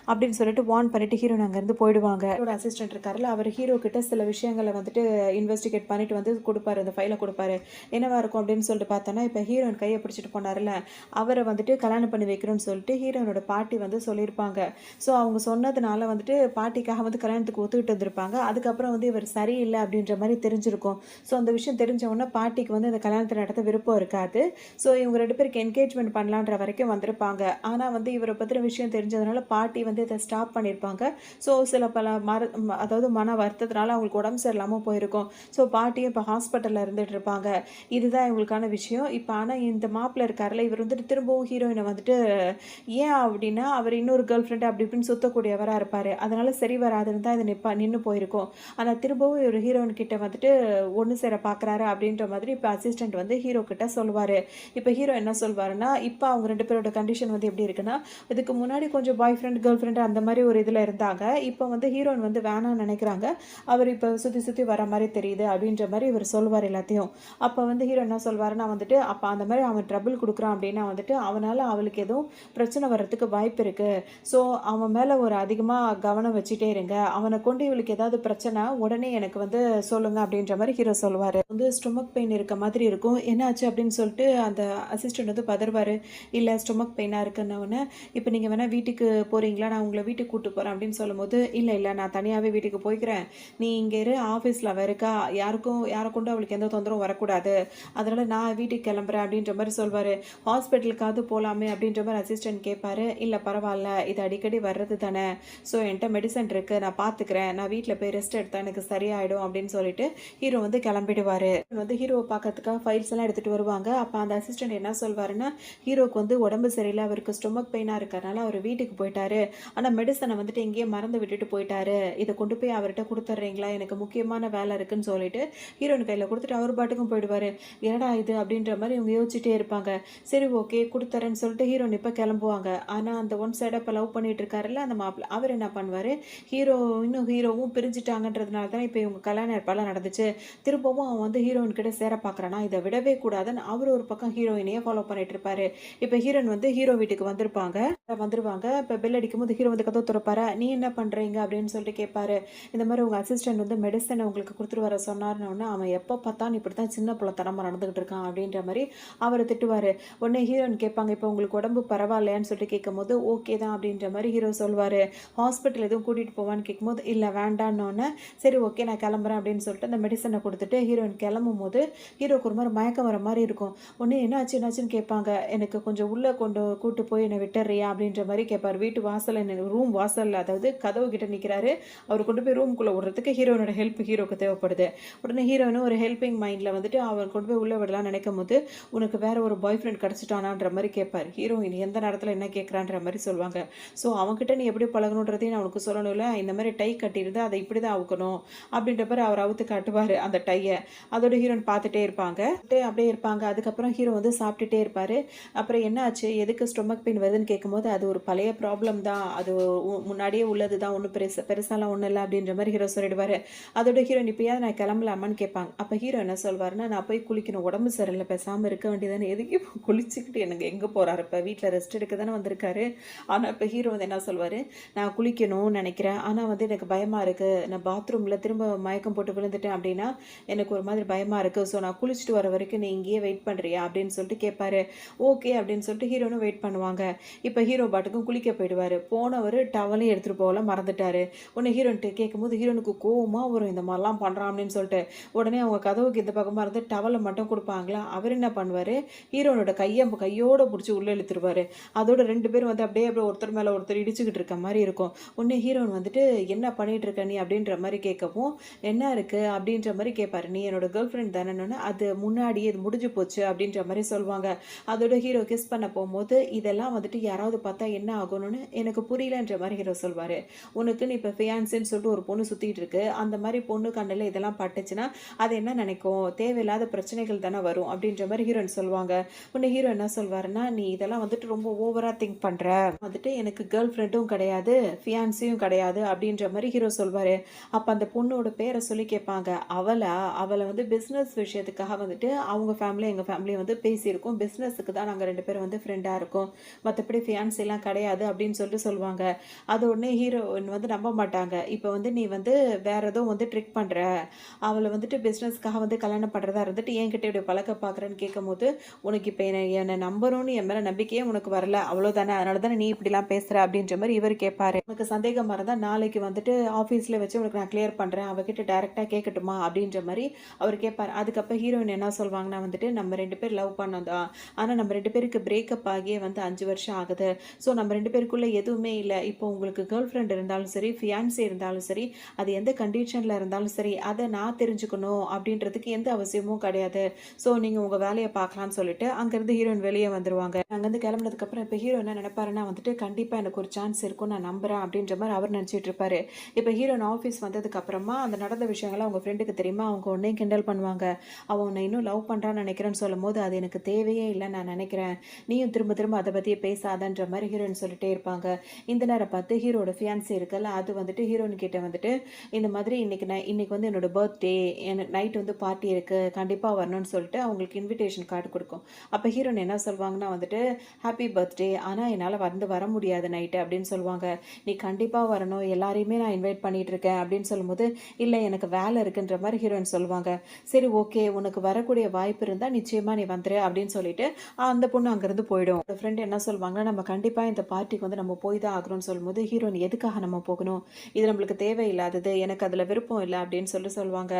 அப்படின்னு சொல்லிட்டு வார்ன் பண்ணிட்டு ஹீரோன் அங்கேருந்து போயிடுவாங்க. என்னோட அசிஸ்டன்ட் இருக்காருல்ல, அவர் ஹீரோ கிட்ட சில விஷயங்களை வந்துட்டு இன்வெஸ்டிகேட் பண்ணிட்டு வந்து கொடுப்பாரு, அந்த ஃபைலை கொடுப்பாரு. என்னவா இருக்கும் அப்படின்னு சொல்லிட்டு பார்த்தோன்னா, இப்போ ஹீரோயின் கையை பிடிச்சிட்டு போனார்ல, அவரை வந்துட்டு கல்யாணம் பண்ணி வைக்கிறோன்னு சொல்லிட்டு ஹீரோனோட பாட்டி வந்து சொல்லியிருப்பாங்க. ஸோ அவங்க சொன்னதுனால வந்துட்டு பாட்டிக்காக வந்து கல்யாணத்துக்கு ஒத்துக்கிட்டு வந்திருப்பாங்க. அதுக்கப்புறம் வந்து இவர் சரியில்லை அப்படின்ற மாதிரி தெரிஞ்சிருக்கும். ஸோ அந்த விஷயம் தெரிஞ்சவொன்னே பாட்டிக்கு வந்து அந்த கல்யாணத்தை நடத்த விருப்பம் இருக்காது. ஸோ இவங்க 2 பேருக்கு என்கேஜ்மெண்ட் பண்ணலான்ற வரைக்கும் வந்திருப்பாங்க. ஆனால் வந்து இவரை பற்றின விஷயம் தெரிஞ்சதுனால பாட்டி வந்து இதை ஸ்டாப் பண்ணியிருப்பாங்க. ஸோ சில அதாவது மன வருத்தத்தினால அவங்களுக்கு உடம்பு சரியில்லாமல் போயிருக்கும். ஸோ பாட்டியும் இப்போ ஹாஸ்பிட்டலில் இருந்துகிட்டு இருப்பாங்க. இதுதான் இவங்களுக்கான விஷயம். இப்போ ஆனால் இந்த மாப்பிள்ளை இருக்காருல்ல, இவர் வந்துட்டு திரும்ப திரும்பவும் ஹீரோயினை வந்துட்டு ஏன் அப்படின்னா அவர் இன்னொரு கேர்ள் ஃப்ரெண்டு அப்படி இப்படின்னு சுத்தக்கூடியவராக இருப்பார். அதனால சரி வராதுன்னு தான் இது நின்று போயிருக்கும். ஆனால் திரும்பவும் ஒரு ஹீரோயின் கிட்ட வந்துட்டு ஒன்று சேர பார்க்குறாரு அப்படின்ற மாதிரி இப்போ அசிஸ்டன்ட் வந்து ஹீரோ கிட்ட சொல்லுவார். இப்போ ஹீரோ என்ன சொல்வாருன்னா, இப்போ அவங்க 2 பேரோட கண்டிஷன் வந்து எப்படி இருக்குன்னா, இதுக்கு முன்னாடி கொஞ்சம் பாய் ஃப்ரெண்ட் கேர்ள் ஃப்ரெண்டு அந்த மாதிரி ஒரு இதில் இருந்தாங்க. இப்போ வந்து ஹீரோயின் வந்து வேணாம்னு நினைக்கிறாங்க. அவர் இப்போ சுற்றி சுற்றி வர மாதிரி தெரியுது அப்படின்ற மாதிரி இவர் சொல்லுவார் எல்லாத்தையும். அப்போ வந்து ஹீரோ என்ன சொல்வாருன்னா வந்துட்டு, அப்போ அந்த மாதிரி அவன் ட்ரபிள் கொடுக்குறான் அப்படின்னா வந்துட்டு அவனால் அவளுக்கு எதுவும் பிரச்சனை வர்றதுக்கு வாய்ப்பு இருக்குது. ஸோ அவன் மேலே ஒரு அதிகமாக கவனம் வச்சுட்டே இருங்க. அவனை கொண்டு இவளுக்கு ஏதாவது பிரச்சனை உடனே எனக்கு வந்து சொல்லுங்க அப்படின்ற மாதிரி ஹீரோ சொல்லுவார். வந்து ஸ்டொமக் பெயின் இருக்க மாதிரி இருக்கும். என்னாச்சு அப்படின்னு சொல்லிட்டு அந்த அசிஸ்டன்ட் வந்து பதறுவார். இல்லை ஸ்டொமக் பெயினாக இருக்குன்னொன்னே, இப்போ நீங்கள் வேணால் வீட்டுக்கு போகிறீங்களா, நான் உங்களை வீட்டுக்கு கூப்பிட்டு போகிறேன் அப்படின்னு சொல்லும்போது, இல்லை நான் தனியாகவே வீட்டுக்கு போய்க்கிறேன், நீ இங்கே இரு, ஆஃபீஸில் அவள் இருக்கா, யாரை கொண்டு அவளுக்கு எந்த தொந்தரவும் வரக்கூடாது, அதனால் நான் வீட்டுக்கு கிளம்புறேன் அப்படின்ற மாதிரி சொல்வார். ஹாஸ்பிட்டலுக்காவது போகலாமே அப்படின்ற மாதிரி அசிஸ்டன்ட் கேட்பாரு. இல்லை பரவாயில்ல, இது அடிக்கடி வர்றது தானே, ஸோ என்கிட்ட மெடிசன் இருக்குது, நான் பார்த்துக்கிறேன், நான் வீட்டில் போய் ரெஸ்ட் எடுத்தால் எனக்கு சரியாயிடும் அப்படின்னு சொல்லிட்டு ஹீரோ வந்து கிளம்பிடுவார். வந்து ஹீரோவை பார்க்கறதுக்காக ஃபைல்ஸ் எல்லாம் எடுத்துகிட்டு வருவாங்க. அப்போ அந்த அசிஸ்டன்ட் என்ன சொல்வாருன்னா, ஹீரோக்கு வந்து உடம்பு சரியில்லை, அவருக்கு ஸ்டொமக் பெயினாக இருக்கிறனால அவர் வீட்டுக்கு போயிட்டாரு, ஆனால் மெடிசனை வந்துட்டு எங்கேயே மறந்து விட்டுட்டு போயிட்டாரு, இதை கொண்டு போய் அவர்கிட்ட கொடுத்துட்றீங்களா, எனக்கு முக்கியமான வேலை இருக்குன்னு சொல்லிட்டு ஹீரோயின் கையில் கொடுத்துட்டு அவர் பாட்டுக்கும் போயிடுவார். என்னடா இது அப்படின்ற மாதிரி இவங்க யோசிச்சுட்டே இருப்பாங்க. சரி ஓகே கொடுத்துறேன்னு சொல்லிட்டு ஹீரோயின் இப்போ கிளம்புவாங்க. ஆனால் அந்த ஒன் சைடாக இப்போ லவ் பண்ணிட்டு இருக்காருல்ல அந்த மாப்பிள்ளை, அவர் என்ன பண்ணுவார், ஹீரோவும் பிரிஞ்சுட்டாங்கன்றதுனால தான் இப்போ இவங்க கல்யாணம் ஏற்பாடுலாம் நடந்துச்சு, திரும்பவும் அவன் வந்து ஹீரோயின் கிட்ட சேர பார்க்குறானா, இதை விடவே கூடாதுன்னு அவர் ஒரு பக்கம் ஹீரோயினையே ஃபாலோ பண்ணிட்டு இருப்பாரு. இப்போ ஹீரோயின் வந்து ஹீரோ வீட்டுக்கு வந்துருவாங்க. இப்போ பெல் அடிக்கும் போது ஹீரோ வந்து கதவு திறப்பாரு. நீ என்ன பண்ணுறீங்க அப்படின்னு சொல்லிட்டு கேட்பாரு. இந்த மாதிரி உங்கள் அசிஸ்டன்ட் வந்து மெடிசனை உங்களுக்கு கொடுத்துட்டு வர சொன்னார்னு, அவன் எப்போ பார்த்தாலும் இப்படி தான் சின்ன பிள்ளை தரமாக நடந்துகிட்டு இருக்கான் அப்படின்ற மாதிரி அவரை திட்டுவார். உடனே ஹீரோயின் கேட்பாங்க, இப்போ உங்களுக்கு உடம்பு பரவாயில்லையான்னு சொல்லிட்டு கேட்கும் போது ஓகே தான் அப்படின்ற மாதிரி ஹீரோ சொல்வார். ஹாஸ்பிட்டல் எதுவும் கூட்டிகிட்டு போவான்னு கேட்கும்போது இல்லை வேண்டான்னொன்னே, சரி ஓகே நான் கிளம்புறேன் அப்படின்னு சொல்லிட்டு அந்த மெடிசனை கொடுத்துட்டு ஹீரோயின் கிளம்பும் போது ஹீரோக்கு ஒரு மாதிரி மயக்கம் வர மாதிரி இருக்கும். உடனே என்னாச்சுன்னு கேட்பாங்க. எனக்கு கொஞ்சம் உள்ளே கூட்டு போய் என்னை விட்டுறியா அப்படின்ற மாதிரி கேட்பார். வீட்டு வாசலில் ரூம் வாசலில், அதாவது கதவு கிட்ட நிற்கிறாரு. அவர் கொண்டு போய் ரூம்குள்ளே விடுறதுக்கு ஹீரோனோட ஹெல்ப் ஹீரோக்கு தேவைப்படுது. உடனே ஹீரோனும் ஒரு ஹெல்பிங் மைண்டில் வந்துட்டு அவர் கொண்டு போய் உள்ளே விடலாம் நினைக்கும் போது, உனக்கு வேற ஒரு பாய் ஃப்ரெண்ட் கிடச்சிட்டானான்ற மாதிரி கேட்பார். ஹீரோயின் எந்த நேரத்தில் என்ன கேட்குறான்ற மாதிரி சொல்லுவாங்க. ஸோ அவங்ககிட்ட நீ எப்படி பழகணுன்றதையும் நான் உனக்கு சொல்லணும்ல, இந்த மாதிரி டை கட்டியிருந்து அதை இப்படி தான் அவுக்கணும் அப்படின்ற மாதிரி அவர் அவுத்து காட்டுவார் அந்த டையை. அதோட ஹீரோயின் பார்த்துட்டே அப்படியே இருப்பாங்க. அதுக்கப்புறம் ஹீரோ வந்து சாப்பிட்டுட்டே இருப்பார். அப்புறம் என்ன ஆச்சு, எதுக்கு ஸ்டொமக் பெயின் வருதுன்னு கேட்கும்போது, அது ஒரு பழைய ப்ராப்ளம் தான், அது முன்னாடியே உள்ளது தான், ஒன்றும் பெருசாலாம் ஒன்றும் இல்லை அப்படின்ற மாதிரி ஹீரோ சொல்லிடுவார். அதோட ஹீரோயின் இப்போயாவது நான் கிளம்பலாமான்னு கேட்பாங்க. அப்போ ஹீரோ என்ன சொல்வாருன்னா, நான் போய் குளிக்கணும், உடம்பு சரியில்லை, பேசாமல் இருக்க வேண்டியதானே, எதுக்கு குளிச்சுக்கிட்டு எனக்கு எங்கே போகிறாரு, இப்போ வீட்டில் ரெஸ்ட் எடுக்க தானே வந்திருக்காரு. ஆனால் இப்போ ஹீரோ வந்து என்ன சொல்வார், நான் குளிக்கணும்னு நினைக்கிறேன், ஆனால் வந்து எனக்கு பயமாக இருக்குது, நான் பாத்ரூமில் திரும்ப மயக்கம் போட்டு விழுந்துட்டேன் அப்படின்னா எனக்கு ஒரு மாதிரி பயமாக இருக்குது, ஸோ நான் குளிச்சுட்டு வர வரைக்கும் நீ இங்கேயே வெயிட் பண்ணுறியா அப்படின்னு சொல்லிட்டு கேட்பாரு. ஓகே அப்படின்னு சொல்லிட்டு ஹீரோனும் வெயிட் பண்ணுவாங்க. இப்போ ஹீரோ பாட்டுக்கும் குளிக்க போயிடுவார். போனவர் டவலையும் எடுத்துகிட்டு போகல, மறந்துட்டார். உடனே ஹீரோன்ட்டு கேட்கும்போது ஹீரோனுக்கு கோவமாக வரும், இந்த மாதிரிலாம் பண்ணுறான் அப்படின்னு சொல்லிட்டு. உடனே அவங்க கதவுக்கு இந்த பக்கமாக இருந்து டவலை மட்டும் கொடுப்பாங்களா, அவர் என்ன பண்ணுவார், ஹீரோனோட கையோடு பிடிச்சி உள்ளே இழுத்துருவார். அதோட 2 பேரும் வந்து அப்படியே ஒருத்தர் மேலே ஒருத்தர் இடிச்சுக்கிட்டு இருக்க மாதிரி இருக்கும். உடனே ஹீரோன் வந்துட்டு என்ன பண்ணிட்டு இருக்க நீ அப்படின்ற மாதிரி கேட்கவும், என்ன இருக்குது அப்படின்ற மாதிரி கேட்பாரு. நீ என்னோட கேர்ள் ஃப்ரெண்ட் தானேன்னு, அது முன்னாடியே இது முடிஞ்சு போச்சு அப்படின்ற மாதிரி சொல்லுவாங்க. அதோட ஹீரோ கிஸ் பண்ண போகும்போது, இதெல்லாம் வந்துட்டு யாராவது பார்த்தா என்ன ஆகணும்னு எனக்கு புரியலன்ற மாதிரி ஹீரோ சொல்வார். உனக்குன்னு இப்போ ஃபியான்சின்னு சொல்லிட்டு ஒரு பொண்ணு சுற்றிட்டு இருக்கு, அந்த மாதிரி பொண்ணு கண்ணில் இதெல்லாம் பட்டுச்சுன்னா அது என்ன நினைக்கும், தேவையில்லாத பிரச்சனைகள் தானே வரும் அப்படின்ற மாதிரி ஹீரோயின் சொல்லுவாங்க. உன்னை ஹீரோ என்ன சொல்வாருன்னா, நீ இதெல்லாம் வந்துட்டு ரொம்ப ஓவராக திங்க் பண்ணுற, வந்துட்டு எனக்கு கேர்ள் ஃப்ரெண்டும் கிடையாது ஃபியான்சியும் கிடையாது அப்படின்ற மாதிரி ஹீரோ சொல்வார். அப்போ அந்த பொண்ணோட பேரை சொல்லி கேட்பாங்க. அவளை வந்து பிஸ்னஸ் விஷயத்துக்காக வந்துட்டு அவங்க ஃபேமிலி எங்கள் ஃபேமிலியை வந்து பேசியிருக்கோம், பிஸ்னஸுக்கு தான் நாங்கள் 2 பேரும் வந்து ஃப்ரெண்டாக இருக்கோம், மற்றபடி ஃபியான்சிலாம் கிடையாது அப்படின்னு சொல்லுவாங்க. அது உடனே ஹீரோயின் வந்து நம்ப மாட்டாங்க. இப்போ வந்து நீ வந்து வேற ஏதோ வந்து ட்ரிக் பண்ணுற, அவளை வந்துட்டு பிஸ்னஸ்க்காக வந்து கல்யாணம் பண்ணுறதா இருந்துட்டு என்கிட்ட இப்படி பழக்க பார்க்குறேன்னு கேட்கும்போது, உனக்கு இப்போ என்னை நம்பணும்னு என் மேலே நம்பிக்கையே உனக்கு வரல, அவ்வளோதானே, அதனால தானே நீ இப்படிலாம் பேசுகிற அப்படின்ற மாதிரி இவர் கேட்பாரு. உனக்கு சந்தேகமாக இருந்தால் நாளைக்கு வந்துட்டு ஆஃபீஸில் வச்சு உனக்கு நான் கிளியர் பண்ணுறேன், அவகிட்ட டேரெக்டாக கேட்கட்டுமா அப்படின்ற மாதிரி அவர் கேட்பார். அதுக்கப்புறம் ஹீரோயின் என்ன சொல்வாங்கன்னா வந்துட்டு, நம்ம 2 பேர் லவ் பண்ணோம் தான், ஆனால் நம்ம 2 பேருக்கு பிரேக்கப் ஆகியே வந்து 5 வருஷம் ஆகுது, ஸோ நம்ம 2 பேருக்குள்ளே எதுவுமே இல்லை, இப்போ உங்களுக்கு கேர்ள் ஃப்ரெண்ட் இருந்தாலும் சரி ஃபியான்சி இருந்தாலும் சரி, அது எந்த கண்டிஷனில் இருந்தாலும் சரி அதை நான் தெரிஞ்சுக்கணும் அப்படின்றதுக்கு எந்த அவசியமும் கிடையாது, ஸோ நீங்கள் உங்கள் வேலையை பார்க்கலான்னு சொல்லிட்டு அங்கேருந்து ஹீரோயின் வெளியே வெளியே வந்துருவாங்க. அங்கேருந்து கிளம்புனதுக்கப்புறம் இப்போ ஹீரோ என்ன நினைப்பாருன்னா வந்துட்டு கண்டிப்பாக எனக்கு ஒரு சான்ஸ் இருக்கும் நான் நம்புறேன் அப்படின்ற மாதிரி அவர் நினச்சிட்டு இருப்பாரு. இப்போ ஹீரோயின் ஆஃபீஸ் வந்ததுக்கு அப்புறமா அந்த நடந்த விஷயங்களை அவங்க ஃப்ரெண்டுக்கு தெரியுமா, அவங்க உன்னையும் கிண்டல் பண்ணுவாங்க. அவன் உன்னை இன்னும் லவ் பண்ணுறான்னு நினைக்கிறேன்னு சொல்லும்போது அது எனக்கு தேவையே இல்லைன்னு நான் நினைக்கிறேன், நீயும் திரும்ப திரும்ப அதை பற்றியே பேசாதன்ற மாதிரி ஹீரோயின் சொல்லிட்டே இருப்பாங்க. இந்த நேரம் பார்த்து ஹீரோட ஃபியான்சி இருக்குல்ல, அது வந்துட்டு ஹீரோயின் கிட்ட வந்துட்டு இந்த மாதிரி இன்னைக்கு வந்து என்னோட பர்த்டே, எனக்கு நைட் வந்து பார்ட்டி இருக்குது கண்டிப்பாக வரணும்னு சொல்லிட்டு அவங்களுக்கு இன்விடேஷன் கார்டு கொடுக்கும். அப்போ ஹீரோயின் என்ன சொல்லுவாங்கன்னா வந்துட்டு ஹாப்பி பர்த்டே, ஆனால் என்னால் வர முடியாது நைட்டு அப்படின்னு சொல்லுவாங்க. நீ கண்டிப்பாக வரணும், எல்லாரையுமே நான் இன்வைட் பண்ணிட்டு இருக்கேன் அப்படின்னு சொல்லும்போது இல்லை எனக்கு வேலை இருக்குன்ற மாதிரி ஹீரோயின் சொல்லுவாங்க. சரி ஓகே, உனக்கு வரக்கூடிய வாய்ப்பு இருந்தால் நிச்சயமாக நீ வந்துரு அப்படின்னு சொல்லிட்டு அந்த பொண்ணு அங்கேருந்து போயிடும். அந்த ஃப்ரெண்ட் என்ன சொல்லுவாங்கன்னா நம்ம கண்டிப்பாக இந்த பார்ட்டிக்கு வந்து நம்ம போய் தான் ஆகணும்னு சொல்லும்போது ஹீரோயின் எதுக்காக நம்ம போகணும், இது நம்மளுக்கு தேவையில்லாதது, எனக்கு அதில் விருப்பம் இல்லை அப்படின்னு சொல்லுவாங்க.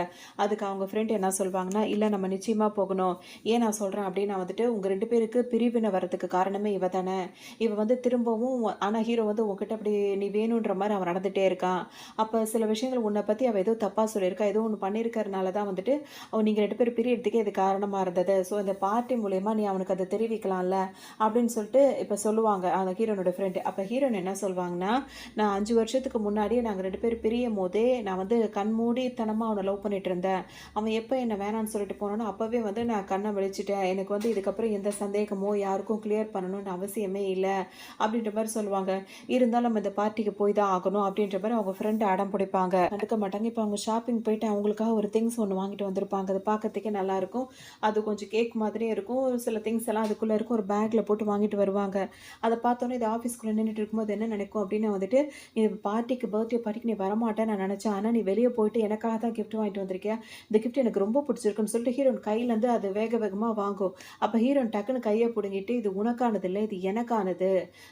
அதுக்கு அவங்க ஃப்ரெண்ட் என்ன சொல்லுவாங்கன்னா இல்லை நம்ம நிச்சயமாக போகணும், ஏன் நான் சொல்கிறேன் அப்படின்னா வந்துட்டு உங்கள் 2 பேருக்கு பிரிவினை வரதுக்கு காரணமே இவ தானே, இவ வந்து திரும்பவும் ஆனால் ஹீரோ வந்து உங்ககிட்ட அப்படி நீ வேணுன்ற மாதிரி அவன் நடந்துகிட்டே இருக்கான். அப்போ சில விஷயங்கள் உன்னை பற்றி அவள் ஏதோ தப்பாக சொல்லியிருக்கா, ஏதோ ஒன்று பண்ணியிருக்கறனால தான் வந்துட்டு அவன் நீங்கள் 2 பேரும் பிரியறதுக்கே இது காரணமாக இருந்தது. ஸோ இந்த பார்ட்டி மூலயமா நீ அவனுக்கு அதை தெரிவிக்கலாம்ல அப்படின்னு சொல்லிட்டு இப்போ சொல்லுவாங்க அந்த ஹீரோனோட ஃப்ரெண்டு. அப்போ ஹீரோன் என்ன சொல்லுவாங்கன்னா நான் 5 வருஷத்துக்கு முன்னாடியே நாங்கள் 2 பேரும் பிரியும் போதே நான் வந்து கண்மூடித்தனமாக அவனை லவ் பண்ணிட்டு இருந்தேன். அவன் எப்போ என்னை வேணான்னு சொல்லிட்டு போனானோ அப்போவே வந்து நான் கண்ணை விழிச்சிட்டேன். எனக்கு வந்து இதுக்கப்புறம் எந்த சந்தேகமோ யாருக்கும் கிளியர் பண்ணணும்னு அவசியமே இல்லை அப்படின்ற மாதிரி சொல்லுவாங்க. இருந்தாலும் நம்ம இந்த பார்ட்டிக்கு போய் தான் ஆகணும் அப்படின்ற மாதிரி அவங்க ஃப்ரெண்டு அடம் பிடிப்பாங்க. கண்டுக்க மாட்டாங்க. இப்போ அவங்க ஷாப்பிங் போயிட்டு அவங்களுக்காக ஒரு திங்ஸ் ஒன்று வாங்கிட்டு வந்திருப்பாங்க. அது பார்க்கறதுக்கே நல்லாயிருக்கும். அது கொஞ்சம் கேக் மாதிரியே இருக்கும். சில திங்ஸ் எல்லாம் அதுக்குள்ளே இருக்கும். ஒரு பேக்கில் போட்டு வாங்கிட்டு வருவாங்க. அதை பார்த்தோன்னே இது ஆஃபீஸ்க்குள்ளே நின்றுட்டு இருக்கும்போது என்ன நினைக்கும் அப்படின்னு வந்துட்டு நீ பார்ட்டிக்கு பர்த்டே பார்ட்டிக்கு நீ வரமாட்டேன்னு நான் நினச்சேன். ஆனால் நீ வெளியே போயிட்டு எனக்காக தான் கிஃப்ட் வாங்கிட்டு வந்திருக்கியா, இந்த கிஃப்ட் எனக்கு ரொம்ப பிடிச்சிருக்குன்னு சொல்லிட்டு ஹீரோன் கையிலேருந்து அது வேக வேகமாக வாங்கும். அப்போ ஹீரோன் டக்குன்னு கையை பிடுங்கிட்டு இது உனக்கானது இல்லை, இது எனக்கானது,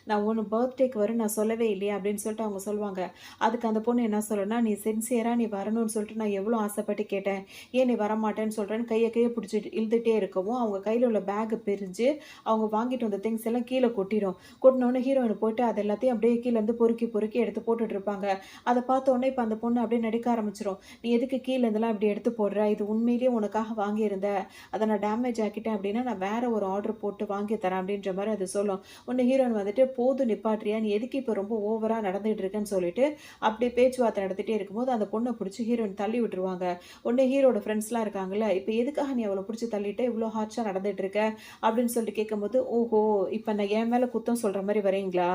நான் ஒன்று பர்த்டேக்கு வரும் நான் சொல்லவே இல்லையா அப்படின்னு சொல்லிட்டு அவங்க சொல்லுவாங்க. அதுக்கு அந்த பொண்ணு என்ன சொல்லணும்னா நீ சின்சியராக நீ வரணும்னு சொல்லிட்டு நான் எவ்வளோ ஆசைப்பட்டு கேட்டேன், ஏன் நீ வரமாட்டேன்னு சொல்கிறேன்னு கையை பிடிச்சிட்டு இழுத்துட்டே இருக்கவும் அவங்க கையில் உள்ள பேக்கை பிரிஞ்சு அவங்க வாங்கிட்டு வந்த திங்ஸ் எல்லாம் கீழே கொட்டினோடனே ஹீரோயின் போயிட்டு அது எல்லாத்தையும் அப்படியே கீழேருந்து பொறுக்கி பொறுக்கி எடுத்து போட்டுட்டு இருப்பாங்க. அதை பார்த்த உடனே இப்போ அந்த பொண்ணு அப்படியே நடிக்க ஆரம்பிச்சிடும். நீ எதுக்கு கீழே இருந்தெல்லாம் இப்படி எடுத்து போடுற, இது உண்மையிலேயே உனக்காக வாங்கியிருந்தேன், அதை நான் டேமேஜ் ஆக்கிட்டேன் அப்படின்னா நான் வேற ஒரு ஆர்டர் போட்டு வாங்கி தரேன் அப்படின்ற மாதிரி அது சொல்லும். உன்னை ஹீரோயின் வந்துட்டு போது நிப்பாட்றியா, நீ எதுக்கு இப்போ ரொம்ப ஓவராக நடந்துகிட்டு இருக்கேன்னு சொல்லிட்டு அப்படியே பேச்சுவார்த்தை நடத்திட்டே இருக்கும்போது அந்த பொண்ணை பிடிச்சி ஹீரோயின் தள்ளி விட்டுருவாங்க. உடனே ஹீரோட ஃப்ரெண்ட்ஸ்லாம் இருக்காங்கல்ல, இப்போ எதுக்காக நீ அவளை பிடிச்சி தள்ளிட்டு இவ்வளோ ஹார்ஷாக நடந்துட்டு இருக்க அப்படின்னு சொல்லிட்டு கேட்கும்போது ஓஹோ இப்போ நான் என் மேலே குத்தம் சொல்கிற மாதிரி வரீங்களா,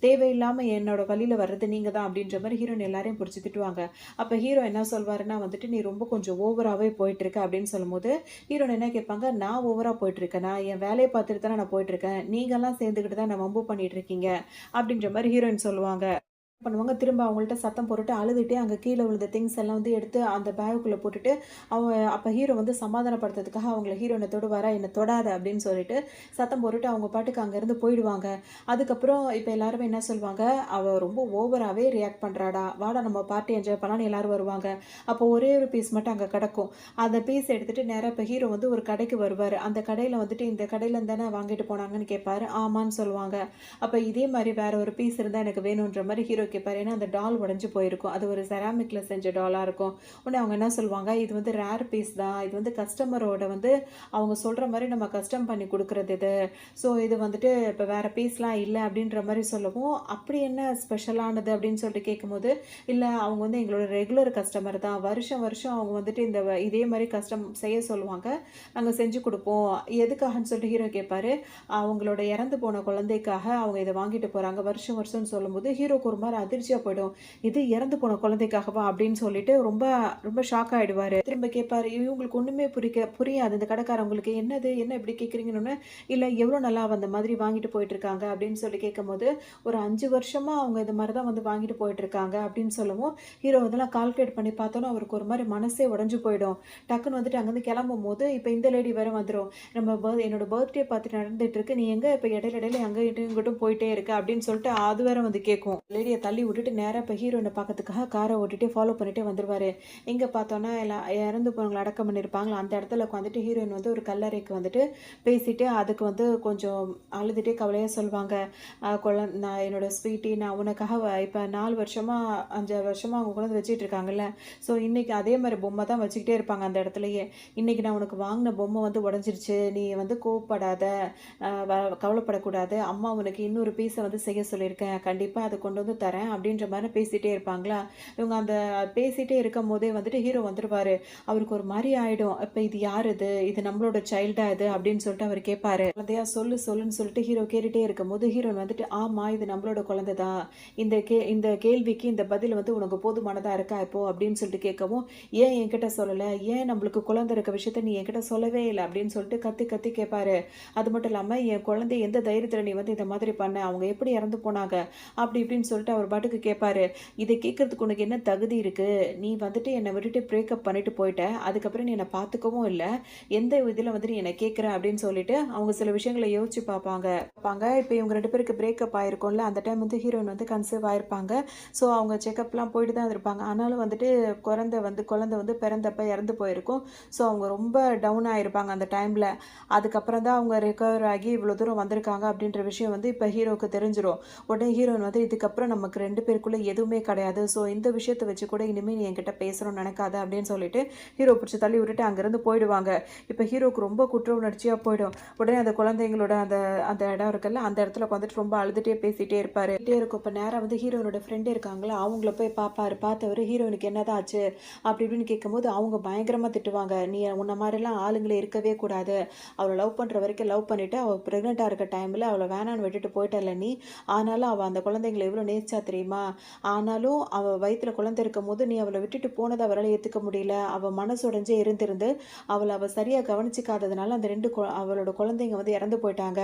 தேவையில்லாமல் என்னோட வழியில் வர்றது நீங்கள் தான் அப்படின்ற மாதிரி ஹீரோயின் எல்லாரையும் பிடிச்சி திட்டுவாங்க. அப்போ ஹீரோ என்ன சொல்வாருன்னா வந்துட்டு நீ ரொம்ப கொஞ்சம் ஓவராகவே போயிட்டு இருக்க அப்படின்னு சொல்லும்போது ஹீரோயின் என்ன கேட்பாங்க, நான் ஓவராக போயிட்டு இருக்கேன், நான் என் வேலையை பார்த்துட்டு தானே நான் போயிட்டு இருக்கேன், நீங்கள்லாம் சேர்ந்துக்கிட்டு தான் நான் வம்பு பண்ணிட்டு இருக்கீங்க அப்படின்ற மாதிரி ஹீரோயின் சொல்லுவாங்க. பண்ணுவாங்க திரும்ப அவங்கள்ட்ட சத்தம் போட்டுட்டு அழுதுகிட்டே அங்கே கீழே விழுந்த திங்ஸ் எல்லாம் வந்து எடுத்து அந்த பேகுக்குள்ளே போட்டுட்டு அவன் அப்போ ஹீரோ வந்து சமாதானப்படுத்துறதுக்காக அவங்கள ஹீரோனை தொடுவாரா, என்னை தொடாத அப்படின்னு சொல்லிட்டு சத்தம் போட்டுட்டு அவங்க பாட்டுக்கு அங்கேருந்து போயிடுவாங்க. அதுக்கப்புறம் இப்போ எல்லாருமே என்ன சொல்லுவாங்க, அவள் ரொம்ப ஓவராகவே ரியாக்ட் பண்ணுறாடா, வாடா நம்ம பார்ட்டி என்ஜாய் பண்ணலான்னு எல்லாரும் வருவாங்க. அப்போ ஒரே ஒரு பீஸ் மட்டும் அங்கே கிடக்கும். அந்த பீஸ் எடுத்துகிட்டு நேராக இப்போ ஹீரோ வந்து ஒரு கடைக்கு வருவார். அந்த கடையில் வந்துட்டு இந்த கடையில் தானே வாங்கிட்டு போனாங்கன்னு கேட்பாரு. ஆமான்னு சொல்லுவாங்க. அப்போ இதே மாதிரி வேற ஒரு பீஸ் இருந்தால் எனக்கு வேணுன்ற மாதிரி ஹீரோ கேட்பாரு. ஏன்னா அந்த டால் உடஞ்சி போயிருக்கும், அது ஒரு செராமிக்கில் செஞ்ச டாலாக இருக்கும். உடனே அவங்க என்ன சொல்லுவாங்க, இது வந்து ரேர் பீஸ் தான், இது வந்து கஸ்டமரோட வந்து அவங்க சொல்கிற மாதிரி நம்ம கஸ்டம் பண்ணி கொடுக்குறது இது, ஸோ இது வந்துட்டு இப்போ வேறு பீஸ்லாம் இல்லை அப்படின்ற மாதிரி சொல்லவும் அப்படி என்ன ஸ்பெஷலானது அப்படின்னு சொல்லிட்டு கேட்கும்போது இல்லை அவங்க வந்து எங்களோட ரெகுலர் கஸ்டமர் தான், வருஷம் வருஷம் அவங்க வந்துட்டு இதே மாதிரி கஸ்டம் செய்ய சொல்லுவாங்க, நாங்கள் செஞ்சு கொடுப்போம், எதுக்காகன்னு சொல்லிட்டு ஹீரோ கேட்பாரு. அவங்களோட இறந்து போன குழந்தைக்காக அவங்க இதை வாங்கிட்டு போகிறாங்க வருஷம் வருஷம்னு சொல்லும்போது ஹீரோக்கு ஒரு மாதிரி அதிர்ச்சியாக போயிடும். இது இறந்து போன குழந்தைக்காகவா அப்படின்னு சொல்லிட்டு ரொம்ப ரொம்ப ஷாக் ஆகிடுவார். திரும்ப கேட்பாரு, இவங்களுக்கு ஒன்றுமே புரியாது இந்த கடைக்காரவங்களுக்கு, என்னது என்ன இப்படி கேட்குறீங்கன்னு, இல்லை எவ்வளோ நல்லா அந்த மாதிரி வாங்கிட்டு போயிட்டு இருக்காங்க அப்படின்னு சொல்லி கேட்கும்போது ஒரு 5 வருஷமாக அவங்க இந்த மாதிரி தான் வந்து வாங்கிட்டு போயிட்டு இருக்காங்க அப்படின்னு சொல்லவும் ஹீரோ இதெல்லாம் கால்குலேட் பண்ணி பார்த்தோன்னா அவருக்கு ஒரு மாதிரி மனசே உடஞ்சு போயிடும். டக்குன்னு வந்துட்டு அங்கேருந்து கிளம்பும் போது இப்போ இந்த லேடி வேற வந்துடும், என்னோட பர்த்டே பார்த்து நடந்துட்டு இருக்கு, நீ எங்கே இப்போ இடையில அங்கே இங்கிட்டும் போயிட்டே இருக்க அப்படின்னு சொல்லிட்டு அது வேற வந்து கேட்கும். லேடியை தள்ளி விட்டுட்டு நேராக இப்போ ஹீரோயினை பார்க்கறதுக்காக காரை ஓட்டிட்டு ஃபாலோ பண்ணிட்டே வந்துருவாரு. இங்கே பார்த்தோன்னா எல்லாம் இறந்து போனவங்களை அடக்கம் பண்ணியிருப்பாங்களா அந்த இடத்துல உட்காந்துட்டு ஹீரோயின் வந்து ஒரு கல்லறைக்கு வந்துட்டு பேசிட்டு அதுக்கு வந்து கொஞ்சம் அழுதுகிட்டே கவலையாக சொல்லுவாங்க. நான் என்னோட ஸ்வீட்டி நான் உனக்காக இப்போ 4 வருஷமாக 5 வருஷமாக அவங்க கொண்டு வந்து வச்சுட்டு இருக்காங்கல்ல. ஸோ இன்றைக்கி அதே மாதிரி பொம்மை தான் வச்சுக்கிட்டே இருப்பாங்க அந்த இடத்துலையே. இன்றைக்கி நான் உனக்கு வாங்கின பொம்மை வந்து உடஞ்சிருச்சு, நீ வந்து கோவப்படாத, கவலைப்படக்கூடாது, அம்மா உனக்கு இன்னொரு பீஸை வந்து செய்ய சொல்லியிருக்கேன், கண்டிப்பாக அதை கொண்டு வந்து தரேன் அப்படின்ற மாதிரி பேசிகிட்டே இருப்பாங்களா. இவங்க அந்த பேசிகிட்டே இருக்கும் போதே வந்துட்டு ஹீரோ வந்துடுவார். அவருக்கு ஒரு மாதிரி ஆகிடும். இப்போ இது யார் இது நம்மளோட சைல்டா இது அப்படின்னு சொல்லிட்டு அவர் கேட்பாரு. குழந்தையா சொல்லுன்னு சொல்லிட்டு ஹீரோ கேட்டுகிட்டே இருக்கும்போது ஹீரோன் வந்துட்டு ஆமாம் இது நம்மளோட குழந்தை தான், இந்த கேள்விக்கு இந்த பதில் வந்து உனக்கு போதுமானதாக இருக்கா இப்போ அப்படின்னு சொல்லிட்டு கேட்கவும், ஏன் என்கிட்ட சொல்லலை, ஏன் நம்மளுக்கு குழந்தை இருக்க விஷயத்த நீ என்கிட்ட சொல்லவே இல்லை அப்படின்னு சொல்லிட்டு கத்தி கத்தி கேட்பாரு. அது மட்டும் இல்லாமல் என் குழந்தை எந்த தைரியத்தில் நீ வந்து இந்த மாதிரி பண்ண, அவங்க எப்படி இறந்து போனாங்க அப்படி இப்படின்னு சொல்லிட்டு அவர் பாட்டுக்கு கேட்பாரு. இதை கேட்கறதுக்கு உனக்கு என்ன தகுதி இருக்கு, நீ வந்துட்டு என்னை விட்டுட்டு பிரேக்கப் பண்ணிட்டு போயிட்ட, அதுக்கப்புறம் நீ என்னை பார்த்துக்கவும் இல்லை, எந்த இதில் வந்துட்டு என்னை கேட்குற அப்படின்னு சொல்லிட்டு அவங்க சில விஷயங்களை யோசிச்சு பார்ப்பாங்க. இப்போ இவங்க 2 பேருக்கு பிரேக்கப் ஆயிருக்கும்ல, அந்த டைம் வந்து ஹீரோயின் வந்து கன்சீவ் ஆயிருப்பாங்க. ஸோ அவங்க செக்கப்லாம் போயிட்டு தான் இருப்பாங்க. ஆனாலும் வந்துட்டு குழந்தை வந்து பிறந்தப்ப இறந்து போயிருக்கும். ஸோ அவங்க ரொம்ப டவுன் ஆகிருப்பாங்க அந்த டைமில். அதுக்கப்புறம் தான் அவங்க ரெக்கவர் ஆகி இவ்வளோ தூரம் வந்திருக்காங்க அப்படின்ற விஷயம் வந்து இப்போ ஹீரோவுக்கு தெரிஞ்சிடும். உடனே ஹீரோயின் வந்து இதுக்கப்புறம் நமக்கு 2 பேருக்குள்ளே எதுவுமே கிடையாது, ஸோ இந்த விஷயத்தை வச்சு கூட இனிமேல் நீ என்கிட்ட பேசணும்னு நினைக்காத அப்படின்னு சொல்லிட்டு ஹீரோ பிடிச்சி தள்ளி விட்டுட்டு அங்கேருந்து போயிடுவாங்க. இப்போ ஹீரோவுக்கு ரொம்ப குற்ற உணர்ச்சியாக போயிடும். உடனே அந்த குழந்தைங்களோட அந்த அந்த இடம் இருக்குல்ல, அந்த இடத்துல வந்துட்டு ரொம்ப அழுதுகிட்டே பேசிகிட்டே இருப்பார். இருக்கும் இப்போ நேராக வந்து ஹீரோயினோட ஃப்ரெண்டு இருக்காங்களா, அவங்கள போய் பார்த்தவர் ஹீரோயினுக்கு என்னதான் ஆச்சு அப்படி இப்படின்னு கேட்கும்போது அவங்க பயங்கரமாக திட்டுவாங்க. நீ உன்ன மாதிரிலாம் ஆளுங்களே இருக்கவே கூடாது, அவளை லவ் பண்ணுற வரைக்கும் லவ் பண்ணிவிட்டு அவள் ப்ரெக்னெண்ட்டாக இருக்க டைமில் அவளை வேணான்னு விட்டுட்டு போயிட்டல நீ, ஆனாலும் அவள் அந்த குழந்தைங்களை எவ்வளோ நேசிச்சா தெரியுமா, ஆனாலும் அவள் வயிற்றில் குழந்தை இருக்கும் போது நீ அவளை விட்டுட்டு போனதை அவளால் ஏற்றுக்க முடியல, அவள் மனசுடைஞ்சே இருந்து அவள் சரியாக கவனிச்சிக்காததுனால அந்த 2 அவளோட குழந்தைங்க வந்து இறந்து போயிட்டாங்க,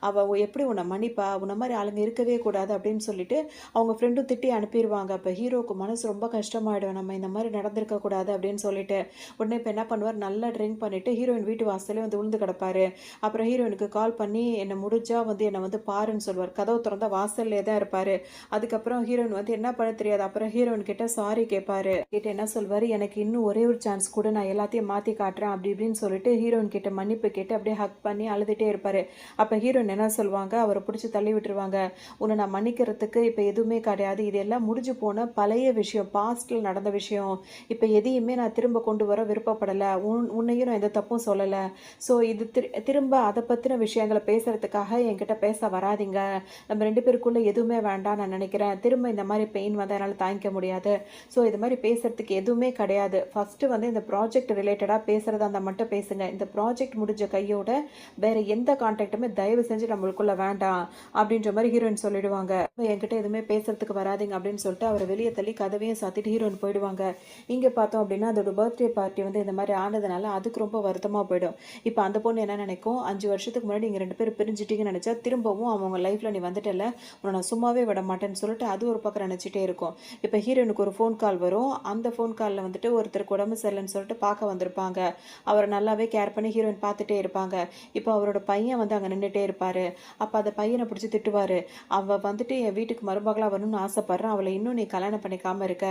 அவள் எப்படி உன்னை மன்னிப்பா, உன்ன மாதிரி ஆளுங்க இருக்கவே கூடாது அப்படின்னு சொல்லிட்டு அவங்க ஃப்ரெண்டும் திட்டி அனுப்பிடுவாங்க. அப்போ ஹீரோவுக்கு மனசு ரொம்ப கஷ்டமாயிடும், நம்ம இந்த மாதிரி நடந்திருக்க கூடாது அப்படின்னு சொல்லிட்டு. உடனே இப்போ என்ன பண்ணுவார், நல்லா ட்ரிங்க் பண்ணிட்டு ஹீரோயின் வீட்டு வாசலே வந்து விழுந்து கிடப்பாரு. அப்புறம் ஹீரோயினுக்கு கால் பண்ணி என்னை முடிஞ்சா வந்து என்னை வந்து பாருன்னு சொல்லுவார். கதவு திறந்தா வாசல்லே தான் இருப்பார். அதுக்கப்புறம் ஹீரோயின் வந்து என்ன பண்ண தெரியாது. அப்புறம் ஹீரோயின் கிட்ட சாரி கேட்பாரு. கேட்டு என்ன சொல்வார், எனக்கு இன்னும் ஒரே ஒரு சான்ஸ் கூட, நான் எல்லாத்தையும் மாற்றி காட்டுறேன் அப்படி இப்படின்னு சொல்லிட்டு ஹீரோயின் கிட்ட மன்னிப்பு கேட்டு அப்படியே ஹக் பண்ணி அழுதுகிட்டே இருப்பார். அப்போ ஹீரோயின் என்ன சொல்லுவாங்க, அவரை பிடிச்சி தள்ளி விட்டுருவாங்க. உன்னை நான் மன்னிக்கிறதுக்கு இப்போ எதுவுமே கிடையாது, இதெல்லாம் முடிஞ்சு போன பழைய விஷயம், பாஸ்டில் நடந்த விஷயம், இப்போ எதையுமே நான் திரும்ப கொண்டு வர விருப்பப்படலை, உன்னையும் நான் எந்த தப்பும் சொல்லலை, ஸோ இது திரும்ப அதை பற்றின விஷயங்களை பேசுகிறதுக்காக என்கிட்ட பேச வராதிங்க, நம்ம 2 பேருக்குள்ளே எதுவுமே வேண்டாம் நான் நினைக்கிறேன், திரும்ப இந்த மாதிரி பெயின் வந்து என்னால் தாங்கிக்க முடியாது, ஸோ இது மாதிரி பேசுகிறதுக்கு எதுவுமே கிடையாது, ஃபஸ்ட்டு வந்து இந்த ப்ராஜெக்ட் ரிலேட்டடாக பேசுகிறதா இருந்தால் மட்டும் பேசுங்க, இந்த ப்ராஜெக்ட் முடிஞ்ச கையோட வேறு எந்த கான்டாக்டுமே தயவு செஞ்சு நம்மளுக்குள்ளே வேண்டாம் அப்படின்ற மாதிரி ஹீரோயின் சொல்லிடுவாங்க. என்கிட்ட எதுவுமே பேசுறதுக்கு வராதிங்க அப்படின்னு சொல்லிட்டு அவரை வெளியே தள்ளி கதவையும் சாத்திட்டு ஹீரோயின் போயிடுவாங்க. இங்கே பார்த்தோம் அப்படின்னா அதோட பர்த்டே பார்ட்டி வந்து இந்த மாதிரி ஆனதுனால அதுக்கு ரொம்ப வருத்தமாக போயிடும். இப்போ அந்த பொண்ணு என்ன நினைக்கும், 5 வருஷத்துக்கு முன்னாடி நீங்கள் 2 பேரும் பிரிஞ்சிட்டிங்கன்னு நினச்சா திரும்பவும் அவங்க லைஃப்பில் நீ வந்துட்டல, உன்னை நான் சும்மாவே விட மாட்டேன்னு சொல்லிட்டு அது ஒரு பக்கம் நினச்சிட்டே இருக்கும். இப்போ ஹீரோயினுக்கு ஒரு ஃபோன் கால் வரும். அந்த ஃபோன் காலில் வந்துட்டு ஒருத்தருக்கு உடம்பு சரியில்லைன்னு சொல்லிட்டு பார்க்க வந்திருப்பாங்க. அவரை நல்லாவே கேர் பண்ணி ஹீரோயின் பார்த்துட்டே இருப்பாங்க. இப்போ அவரோட பையன் வந்து அங்கே நின்றுட்டே இருப்பார். அப்போ அந்த பையனை பிடிச்சி திட்டுவார், அவள் வந்துட்டு என் வீட்டுக்கு மருமகளாக வரணும்னு ஆசைப்பட்றேன், அவளை இன்னும் நீ கல்யாணம் பண்ணிக்காமல் இருக்க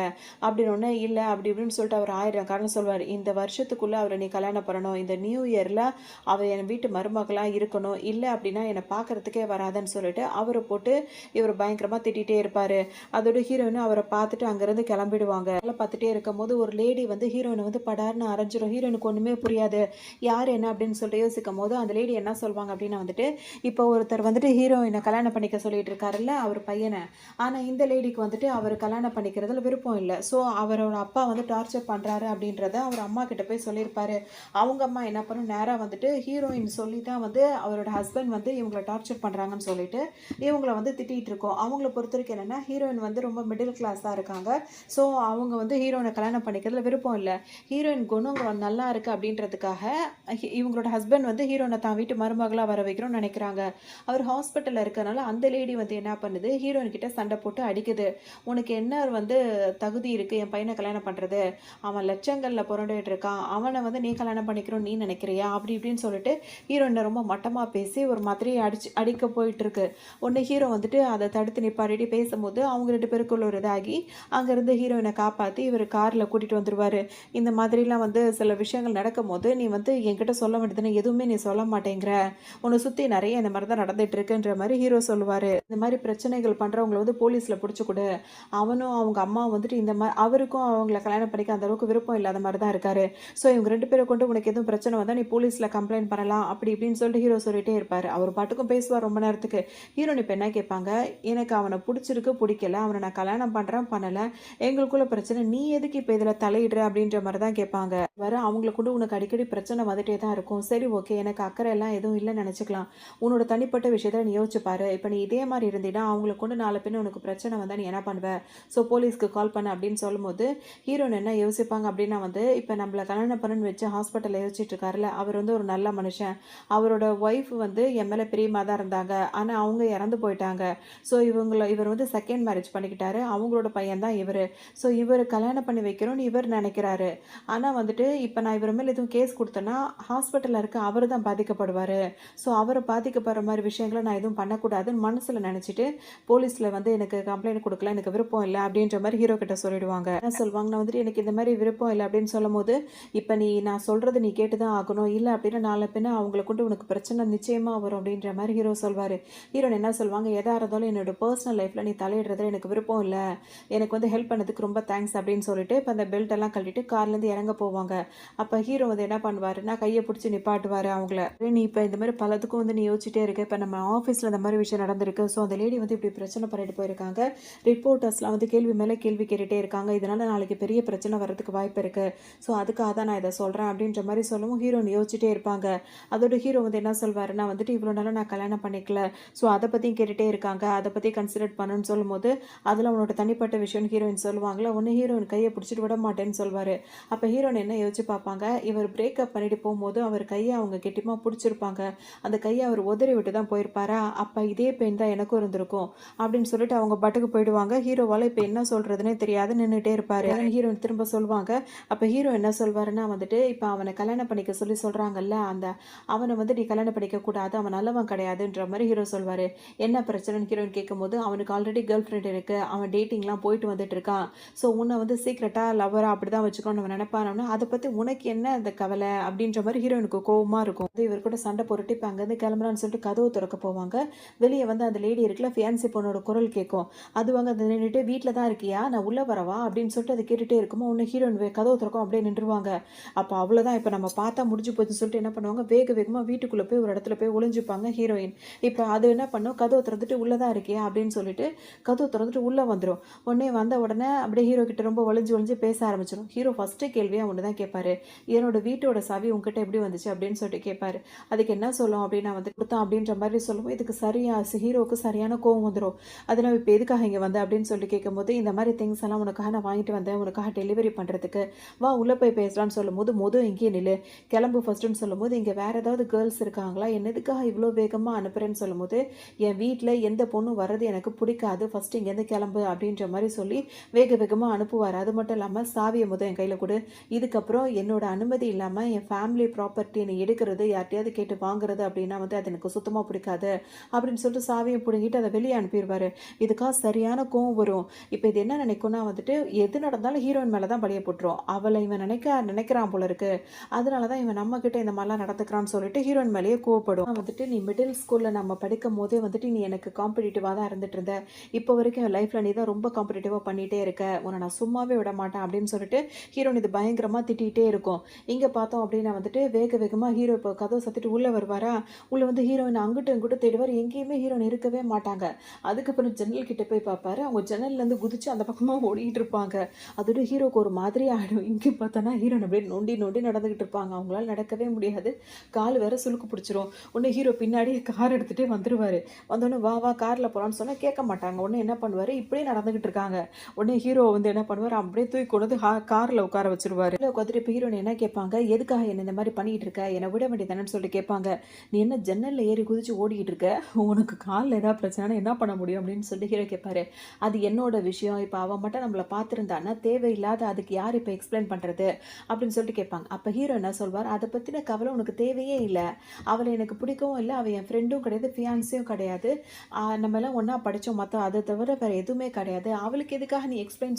அப்படின்னு ஒன்று இல்லை அப்படி இப்படின்னு சொல்லிட்டு அவர் 1000 காரணம் சொல்வார். இந்த வருஷத்துக்குள்ளே அவரை நீ கல்யாணம் பண்ணணும், இந்த நியூ இயரில் அவள் என் வீட்டு மருமகளாக இருக்கணும், இல்லை அப்படின்னா என்னை பார்க்குறதுக்கே வராதுன்னு சொல்லிட்டு அவரை போட்டு இவர் பயங்கரமாக திட்டிகிட்டே இருப்பார். அதோட ஹீரோயின் அவரை பார்த்துட்டு அங்கேருந்து கிளம்பிடுவாங்க. பார்த்துட்டே இருக்கும் போது ஒரு லேடி வந்து ஹீரோயினை வந்து படார்னு அரைஞ்சிரும். ஹீரோயினுக்கு ஒன்றுமே புரியாது, யார் என்ன அப்படின்னு சொல்லிட்டு யோசிக்கும் போது அந்த லேடி என்ன சொல்லுவாங்க அப்படின்னா வந்துட்டு, இப்போ ஒருத்தர் வந்துட்டு ஹீரோயினை கல்யாணம் பண்ணிக்க சொல்லிட்டு இருக்காருல்ல அவர் பையனை, ஆனால் இந்த லேடிக்கு வந்துட்டு அவர் கல்யாணம் பண்ணிக்கிறதுல விருப்பம் இல்லை, ஸோ அவரோட அப்பா வந்து டார்ச்சர் பண்ணுறாரு அப்படின்றத அவர் அம்மா கிட்ட போய் சொல்லியிருப்பாரு. அவங்க அம்மா என்ன பண்ணும், நேராக வந்துட்டு ஹீரோயின் சொல்லி தான் வந்து அவரோட ஹஸ்பண்ட் வந்து இவங்களை டார்ச்சர் பண்ணுறாங்கன்னு சொல்லிட்டு இவங்களை வந்து திட்டிகிட்டு இருக்கோம். அவங்கள பொறுத்த வரைக்கும் என்னென்னா ஹீரோயின் வந்து ரொம்ப மிடில் கிளாஸாக இருக்காங்க, ஸோ அவங்க வந்து ஹீரோயினை கல்யாணம் பண்ணிக்கிறதுல விருப்பம் இல்லை, ஹீரோயின் குணம் நல்லா இருக்குது அப்படின்றதுக்காக இவங்களோட ஹஸ்பண்ட் வந்து ஹீரோயினை தான் வீட்டு மருமகளாக வர வைக்கணும்னு நினைக்கிறாங்க. அவர் ஹாஸ்பிட்டலில் இருக்கனால அந்த லேடி வந்து என்ன பண்ணுது, ஹீரோயின் கிட்ட சண்டை போட்டு அடிக்குது. உனக்கு என்ன வந்து தகுதி இருக்குது என் பையனை கல்யாணம் பண்ணுறது, அவன் லட்சங்களில் புரண்டுட்டு இருக்கான், அவனை வந்து நீ கல்யாணம் பண்ணிக்கிறோம் நீ நினைக்கிறியா அப்படி இப்படின்னு சொல்லிட்டு ஹீரோயினை ரொம்ப மட்டமாக பேசி ஒரு மாதிரி அடிக்க போயிட்டுருக்கு. உடனே ஹீரோ வந்துட்டு அதை தடுத்து நிப்பாடி பேச பேசும்போது அவங்க 2 பேருக்குள்ள ஒரு இதாகி அங்கேருந்து ஹீரோயினை காப்பாற்றி இவர் காரில் கூட்டிகிட்டு வந்துருவார். இந்த மாதிரிலாம் வந்து சில விஷயங்கள் நடக்கும்போது நீ வந்து என்கிட்ட சொல்ல வேண்டியதுன்னு எதுவுமே நீ சொல்ல மாட்டேங்கிற, உன்னை சுற்றி நிறைய இந்த மாதிரி தான் நடந்துட்டு இருக்குன்ற மாதிரி ஹீரோ சொல்லுவார். இந்த மாதிரி பிரச்சனைகள் பண்ணுறவங்கள வந்து போலீஸில் பிடிச்சி கொடு, அவனும் அவங்க அம்மா வந்துட்டு இந்த மாதிரி அவருக்கும் அவங்கள கல்யாணம் பண்ணிக்க அந்த அளவுக்கு விருப்பம் இல்லாத மாதிரி தான் இருக்காரு. ஸோ இவங்க 2 பேரை கொண்டு உனக்கு எதுவும் பிரச்சனை வந்தால் நீ போலீஸில் கம்ப்ளைண்ட் பண்ணலாம் அப்படி இப்படின்னு சொல்லிட்டு ஹீரோ சொல்லிட்டே இருப்பார். அவர் பாட்டுக்கும் பேசுவார் ரொம்ப நேரத்துக்கு. ஹீரோயின் இப்போ என்ன கேட்பாங்க, எனக்கு அவனை பிடிச்சிருக்கு பிடிக்கல, அவனை நான் கல்யாணம் பண்ணுறேன் பண்ணலை, எங்களுக்குள்ள பிரச்சனை, நீ எதுக்கு இப்போ இதில் தலையிடுற அப்படின்ற மாதிரி தான் கேட்பாங்க. வர அவங்கள கொண்டு உனக்கு அடிக்கடி பிரச்சனை வந்துட்டே தான் இருக்கும். சரி ஓகே, எனக்கு அக்கறை எல்லாம் எதுவும் இல்லைன்னு நினச்சிக்கலாம், உன்னோட தனிப்பட்ட விஷயத்த நீ யோசிச்சு பாரு. இப்போ நீ இதே மாதிரி இருந்தீங்கன்னா அவங்கள கொண்டு நாலு பின்ன உனக்கு பிரச்சனை வந்தால் நீ என்ன பண்ணுவ, ஸோ போலீஸ்க்கு கால் பண்ண அப்படின்னு சொல்லும்போது ஹீரோயின் என்ன யோசிப்பாங்க அப்படின்னா வந்து இப்போ நம்மளை கல்யாணம் பண்ணுன்னு வச்சு ஹாஸ்பிட்டலில் யோசிச்சுட்டு இருக்காருல்ல, அவர் வந்து ஒரு நல்ல மனுஷன், அவரோட ஒய்ஃப் வந்து என் மேலே பிரியமாக தான் இருந்தாங்க, ஆனால் அவங்க இறந்து போயிட்டாங்க. ஸோ இவர் வந்து செகண்ட் மேரேஜ் பண்ணிக்கிட்டாரு, அவங்களோட பையன் தான் இவர். ஸோ இவர் கல்யாணம் பண்ணி வைக்கணும்னு இவர் நினைக்கிறாரு. ஆனால் வந்துட்டு இப்போ நான் இவர் மேலே எதுவும் கேஸ் கொடுத்தேன்னா ஹாஸ்பிட்டலில் இருக்க அவர் தான் பாதிக்கப்படுவார். ஸோ அவரை பாதிக்கப்படுற மாதிரி விஷயங்களை நான் எதுவும் பண்ணக்கூடாதுன்னு மனசில் நினச்சிட்டு போலீஸில் வந்து எனக்கு கம்ப்ளைண்ட் கொடுக்கல, எனக்கு விருப்பம் இல்லை அப்படின்ற மாதிரி ஹீரோ கிட்ட சொல்லிடுவாங்க. என்ன சொல்லுவாங்க, நான் வந்துட்டு எனக்கு இந்த மாதிரி விருப்பம் இல்லை அப்படின்னு சொல்லும் போது இப்போ நான் சொல்கிறது நீ கேட்டு தான் ஆகணும், இல்லை அப்படின்னா நாளை பின்ன அவங்கள கொண்டு உனக்கு பிரச்சனை நிச்சயமாக வரும் அப்படின்ற மாதிரி ஹீரோ சொல்வார். ஹீரோன் என்ன சொல்லுவாங்க, எதாக இருந்தாலும் என்னோட பர்சனல் லைஃப்பில் நீ தலையிடுறதுல எனக்கு விருப்பம் இல்லை, எனக்கு வந்து ஹெல்ப் பண்ணதுக்கு ரொம்ப தேங்க்ஸ் அப்படின்னு சொல்லிட்டு இப்போ அந்த பெல்ட் எல்லாம் கழட்டிட்டு கார்லேருந்து இறங்க போவாங்க. அப்போ ஹீரோ வந்து என்ன பண்ணுவாருன்னா கையை பிடிச்சி நிப்பாட்டுவார் அவங்கள. நீ இப்போ இந்த மாதிரி பலத்துக்கும் வந்து நீ யோசிச்சுட்டே இருக்க, இப்போ நம்ம ஆஃபீஸில் இந்த மாதிரி விஷயம் நடந்திருக்கு, ஸோ அந்த லேடி வந்து இப்படி பிரச்சனை பண்ணிட்டு போயிருக்காங்க, ரிப்போர்ட்டர்ஸ்லாம் வந்து கேள்வி மேலே கேள்வி கேட்டுகிட்டே இருக்காங்க, இதனால் நாளைக்கு பெரிய பிரச்சனை வர்றதுக்கு வாய்ப்பு இருக்குது, ஸோ அதுக்காக தான் நான் இதை சொல்கிறேன் அப்படின்ற மாதிரி சொல்லவும் ஹீரோன் யோசிச்சுட்டே இருப்பாங்க. அதோட ஹீரோ வந்து என்ன சொல்வாருன்னா வந்துட்டு இவ்வளோ நாளாக நான் கல்யாணம் பண்ணிக்கல, ஸோ அதை பற்றியும் கேட்டுகிட்டே இருக்காங்க, அதை பற்றி கன்சிடர் பண்ணுன்னு சொல்லும்போது அதில் அவனோட தனிப்பட்ட விஷயம்னு ஹீரோயின் சொல்லுவாங்களா, ஒன்று ஹீரோயின் கையை பிடிச்சிட்டு விட மாட்டேன்னு சொல்வார். அப்போ ஹீரோயின் என்ன யோசிச்சு பார்ப்பாங்க, இவர் பிரேக்கப் பண்ணிட்டு போகும்போது அவர் கையை அவங்க கெட்டியமாக பிடிச்சிருப்பாங்க, அந்த கையை அவர் உதறி விட்டு தான் போயிருப்பாரா, அப்போ இதே பெயின் தான் எனக்கும் இருந்திருக்கும் அப்படின்னு சொல்லிட்டு அவங்க பட்டுக்கு போயிடுவாங்க. ஹீரோவால் இப்போ என்ன சொல்கிறதுனே தெரியாது நின்றுட்டே இருப்பார். ஹீரோயின் திரும்ப சொல்லுவாங்க. அப்போ ஹீரோ என்ன சொல்வாருன்னா வந்துட்டு இப்போ அவனை கல்யாணம் பண்ணிக்க சொல்லி சொல்கிறாங்கல்ல, அந்த அவனை வந்து நீ கல்யாணம் பண்ணிக்க கூடாது, அவன் நல்லவன் கிடையாதுன்ற மாதிரி ஹீரோ சொல்வார். என்ன பிரச்சனைன்னு ஹீரோயின் கேட்கும்போது அவனுக்கு ஆல்ரெடி கேர்ள் ஃப்ரெண்ட் இருக்குது, அவன் டேட்டிங்லாம் போயிட்டு வந்துட்டு இருக்கான், ஸோ உன்னை வந்து சீக்ரெட்டாக லவராக அப்படி தான் வச்சுக்கணும்னு அவன் நினைப்பானோன்னா அதை பற்றி உனக்கு என்ன அந்த கவலை அப்படின்ற மாதிரி ஹீரோயினுக்கு கோவமாக இருக்கும். இவர் கூட சண்டை போட்டுட்டு இப்போ அங்கேருந்து கிளம்புறான்னு சொல்லிட்டு கதவு திறக்க போவாங்க. வெளியே வந்து அந்த லேடி இருக்குல்ல, ஃபியான்சி பொண்ணோட குரல் கேட்கும். அது வாங்க அதை நின்றுட்டு வீட்டில் தான் இருக்கியா, நான் உள்ளே வரவா அப்படின்னு சொல்லிட்டு அதை கேட்டுகிட்டே இருக்குமோ ஒன்று ஹீரோயின் கதவு திறக்கும் அப்படியே நின்றுவாங்க. அப்போ அவ்வளோதான், இப்போ நம்ம பார்த்தா முடிஞ்சு போச்சுன்னு சொல்லிட்டு என்ன பண்ணுவாங்க, வேகமாக வீட்டுக்குள்ளே போய் ஒரு இடத்துல போய் ஒளிஞ்சுப்பாங்க ஹீரோயின். இப்போ அது என்ன பண்ணும், கதவு திறந்துட்டு உள்ளே தான் இருக்கியா அப்படின்னு சொல்லிட்டு கதவு திறந்துட்டு உள்ளே வந்துடும். வந்த உடனே அப்படியே ஹீரோ கிட்ட ரொம்ப ஒளிஞ்சு பேச ஆரம்பிச்சிடும். ஹீரோ ஃபஸ்ட்டு கேள்வியாக ஒன்று தான் கேட்பாரு, என்னோட வீட்டோட சாவி உங்ககிட்ட எப்படி வந்துச்சு அப்படின்னு சொல்லிட்டு கேட்பாரு. அதுக்கு என்ன சொல்லும் அப்படின்னா வந்து கொடுத்தான் அப்படின்ற மாதிரி சொல்லுவோம். இதுக்கு ஹீரோவுக்கு சரியான கோவம் வந்துடும். அதெல்லாம் இப்போ எதுக்காக இங்கே வந்த அப்படின்னு சொல்லிட்டு கேட்கும்போது இந்த மாதிரி திங்ஸ் எல்லாம் உனக்காக நான் வாங்கிட்டு வந்தேன், உனக்காக டெலிவரி பண்ணுறதுக்கு, வா உள்ளே போய் பேசலான்னு சொல்லும்போது இங்கேயே நில்லு, கிளம்பு ஃபஸ்ட்டுன்னு சொல்லும்போது இங்கே வேறு ஏதாவது கேர்ள்ஸ் இருக்காங்களா, என்னதுக்காக இவ்வளோ வேகமாக அனுப்புகிறேன்னு சொல்லும்போது என் வீட்டில் எந்த பொண்ணும் வர்றது எனக்கு பிடிக்காது, ஃபஸ்ட்டு இங்கேருந்து கிளம்பு அப்படின்ற மாதிரி சொல்லி வேகமாக அனுப்புவார். அது மட்டும் இல்லாமல் சாவியை என் கையில் கொடு, இதுக்கப்புறம் என்னோட அனுமதி இல்லாமல் என் ஃபேமிலி ப்ராப்பர்ட்டி என்னை எடுக்கிறது யார்ட்டையாவது கேட்டு வாங்குறது அப்படின்னா வந்து அது எனக்கு சுத்தமாக பிடிக்காது அப்படின்னு சொல்லிட்டு சாவியை பிடுங்கிட்டு அதை வெளியே அனுப்பிடுவார். இதுக்காக சரியான கோவம் வரும். இப்போ இது என்ன நினைக்கும்னா வந்துட்டு எது நடந்தாலும் ஹீரோயின் மேலே தான் பழிய போட்டுரும், அவளை இவன் நினைக்கிறான் போல இருக்கு, அதனால தான் இவன் நம்ம கிட்ட இந்த மாதிரிலாம் நடந்துக்கிறான்னு சொல்லிட்டு ஹீரோயின் மேலேயே கோவப்படும். வந்துட்டு நீ மிடில் ஸ்கூலில் நம்ம படிக்கும் போதே வந்துட்டு நீ எனக்கு காம்படிட்டிவாக தான் இருந்துட்டு இருந்த, இப்போ வரைக்கும் என் லைஃப்பில் நீ தான் ரொம்ப காம்படிட்டிவாக பண்ணிகிட்டே இருக்க, உன்னை நான் சும்மாவே விட மாட்டேன் அப்படின்னு சொல்லிட்டு ஹீரோயின் இது பயங்கரமாக திட்டிகிட்டே இருக்கும். இங்கே பார்த்தோம் அப்படின்னா வந்துட்டு வேகமாக ஹீரோ இப்போ கதவை சத்திட்டு உள்ளே வருவாரா, உள்ளே வந்து ஹீரோயின் அங்கிட்டும் இங்கிட்டும் தேடுவார், எங்கேயுமே ஹீரோயின் இருக்கவே மாட்டாங்க. அதுக்கப்புறம் ஜன்னல் கிட்ட போய் பார்ப்பாரு, அவங்க ஜன்னல்லேருந்து குதிச்சு அந்த பக்கமாக ஓடிட்டு இருப்பாங்க. அதோட ஹீரோக்கு ஒரு மாதிரி ஆகிடும். இங்கே பார்த்தோன்னா ஹீரோயின் அப்படியே நொண்டி நடந்துகிட்டு இருப்பாங்க, அவங்களால நடக்கவே முடியாது, கால் வேற சுளுக்கு பிடிச்சிரும். உடனே ஹீரோ பின்னாடியே கார் எடுத்துகிட்டே வந்துடுவார். வந்தோடனே வா காரில் போகலான்னு சொன்னால் கேட்க மாட்டாங்க. உடனே என்ன பண்ணுவார், இப்படியே நடந்துகிட்டு இருக்காங்க. உடனே ஹீரோ வந்து என்ன பண்ணுவார், அப்படியே தூக்கி கொண்டு வந்து காரில் உட்கார வச்சிருவார். உட்காந்து வந்துட்டு இப்போ ஹீரோயின் என்ன கேட்பாங்க, "எதுக்காக என்ன இந்த மாரி பண்ணிட்டு இருக்க? என்ன விட வேண்டியதானேன்னு" சொல்லிட்டு கேட்பாங்க. "நீ என்ன ஜன்னல்ல ஏறி குதிச்சு ஓடிக்கிட்டு இருக்க? உனக்கு கால்ல ஏதாவது பிரச்சனைனா என்ன பண்ண முடியும்?" அப்படின்னு சொல்லிட்டு ஹீரோ கேட்பாரு. "அது என்னோட விஷயம். இப்ப அவ மட்டும் நம்மள பார்த்துருந்தான்னா, தேவையில்லாத அதுக்கு யார் இப்ப எக்ஸ்பிளைன் பண்றது?" அப்படின்னு சொல்லிட்டு கேட்பாங்க. அப்ப ஹீரோ என்ன சொல்வார், "அத பத்தின கவலை உனக்கு தேவையே இல்ல. அவள எனக்கு பிடிக்கவும் இல்ல. அவ என் ஃப்ரெண்டும் கிடையாது, ஃபியான்சியும் கிடையாது. நம்ம எல்லாம் ஒண்ணா படிச்சோம். அத தவிர வேற எதுவுமே கிடையாது. அவளுக்கு எதுக்காக நீ எக்ஸ்பிளைன்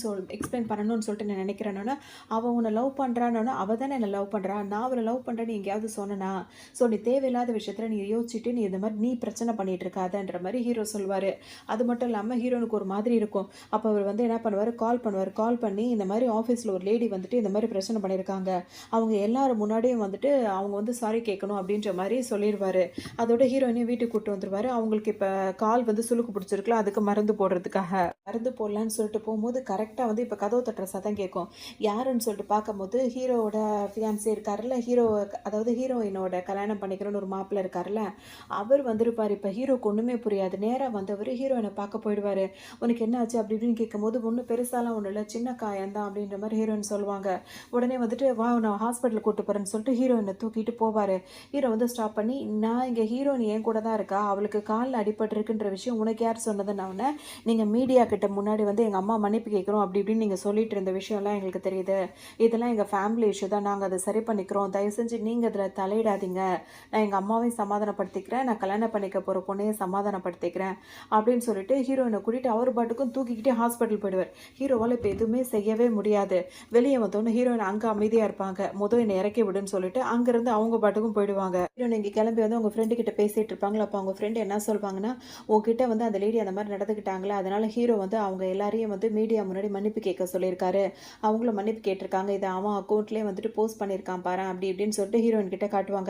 பண்ணணும்னு சொல்லிட்டு நான் நினைக்கிறேன்னோன, அவ உன்ன லவ் பண்றான்னோன, அவ தானே என்ன லவ் பண்றா. நான் அவள லவ் பண்றேன்னு எங்கேயாவது சொன்னனா? ஸோ நீ தேவையில்லாத விஷயத்துல நீ யோசிச்சுட்டு நீ இந்த மாரி நீ பிரச்சனை பண்ணிட்டு இருக்காதன்ற" மாரி ஹீரோ சொல்வாரு. அது மட்டும் இல்லாம ஹீரோனுக்கு ஒரு மாதிரி இருக்கும். அப்ப அவர் வந்து என்ன பண்ணுவாரு, கால் பண்ணுவாரு. கால் பண்ணி இந்த மாரி ஆஃபீஸ்ல ஒரு லேடி வந்துட்டு இந்த மாரி பிரச்சனை பண்ணியிருக்காங்க. அவங்க எல்லாரும் முன்னாடியும் வந்துட்டு அவங்க வந்து சாரி கேட்கணும் அப்படின்ற மாரி சொல்லிருவாரு. அதோட ஹீரோயினையும் வீட்டுக்கு கூட்டு வந்துருவாரு. அவங்களுக்கு இப்ப கால் வந்து சுளுக்கு பிடிச்சிருக்குல, அதுக்கு மருந்து போடுறதுக்காக. மருந்து போடலான்னு சொல்லிட்டு போம்போது, கரெக்ட்டா வந்து இப்ப கதவு தட்டுற சத்தம் கேட்கும். யாருன்னு சொல்லிட்டு பார்க்கும்போது, ஹீரோவோட ஃபியான்ஸி இருக்காருல்ல, அதாவது ஹீரோயினோட கல்யாணம் பண்ணிக்கிறோன்னு ஒரு மாப்பிள்ளை இருக்காருல்ல, அவர் வந்திருப்பாரு. இப்ப ஹீரோக்கு ஒண்ணுமே புரியாது. நேரா வந்தவரு ஹீரோயின பார்க்க போயிடுவாரு. "உனக்கு என்ன ஆச்சு?" அப்படி இப்படின்னு கேட்கும்போது, "ஒண்ணும் பெருசாலாம் ஒண்ணும் இல்ல. சின்ன காயம் தான்" அப்படின்ற மாரி ஹீரோயின் சொல்லுவாங்க. உடனே வந்துட்டு, "வா நான் ஹாஸ்பிட்டல் கூட்டு போறேன்னு" சொல்லிட்டு ஹீரோயின தூக்கிட்டு போவாரு. ஹீரோ வந்து ஸ்டாப் பண்ணி, "நான் இங்க ஹீரோயின் என் கூட தான் இருக்கா. அவளுக்கு கால்ல அடிபட்டுருக்குன்ற விஷயம் உனக்கு யார் சொன்னதுன்ன உடனே, நீங்க மீடியா கிட்ட முன்னாடி வந்து எங்க அம்மா மன்னிப்பு கேட்கிறோம் அப்படி இப்படின்னு நீங்க சொல்லிட்டு இருந்த விஷயம்லாம் எங்களுக்கு தெரியுது. இதெல்லாம் எங்க ஃபேமிலி இஷ்யூ தான். நாங்க அத சரி பண்ணிக்கிறோம். தயவு செஞ்சு நீங்க இதுல தலையிடாதீங்க. நான் எங்க அம்மாவையும் சமாதானப்படுத்திக்கிறேன். நான் கல்யாணம் பண்ணிக்க போற பொண்ணையும் சமாதானப்படுத்திக்கிறேன்" அப்படின்னு சொல்லிட்டு ஹீரோயின கூட்டிட்டு அவர் பாட்டுக்கும் தூக்கிக்கிட்டே ஹாஸ்பிட்டல் போயிடுவார். ஹீரோவால இப்ப எதுவுமே செய்யவே முடியாது. வெளிய வந்தோனே ஹீரோயின் அங்க அமைதியா இருப்பாங்க. "மொத என்ன இறக்கி விடுன்னு" சொல்லிட்டு அங்கிருந்து அவங்க பாட்டுக்கும் போயிடுவாங்க. ஹீரோயின் இங்க கிளம்பி வந்து அவங்க ஃப்ரெண்டு கிட்ட பேசிட்டு இருப்பாங்களா, அப்ப அவங்க ஃப்ரெண்ட் என்ன சொல்வாங்கன்னா, "உன்கிட்ட வந்து அந்த லேடி அந்த மாரி நடந்துக்கிட்டாங்களா, அதனால ஹீரோ வந்து அவங்க எல்லாரையும் வந்து மீடியா முன்னாடி மன்னிப்பு கேட்க சொல்லியிருக்காரு. அவங்களும் மன்னிப்பு கேட்டிருக்காங்க. இத அவன் அக்கவுண்ட்லயே வந்துட்டு போஸ்ட் பண்ணியிருக்கான் பாரேன்" அப்படி இப்படின்னு சொல்லிட்டு ஹீரோயின் கிட்ட காட்டுவாங்க.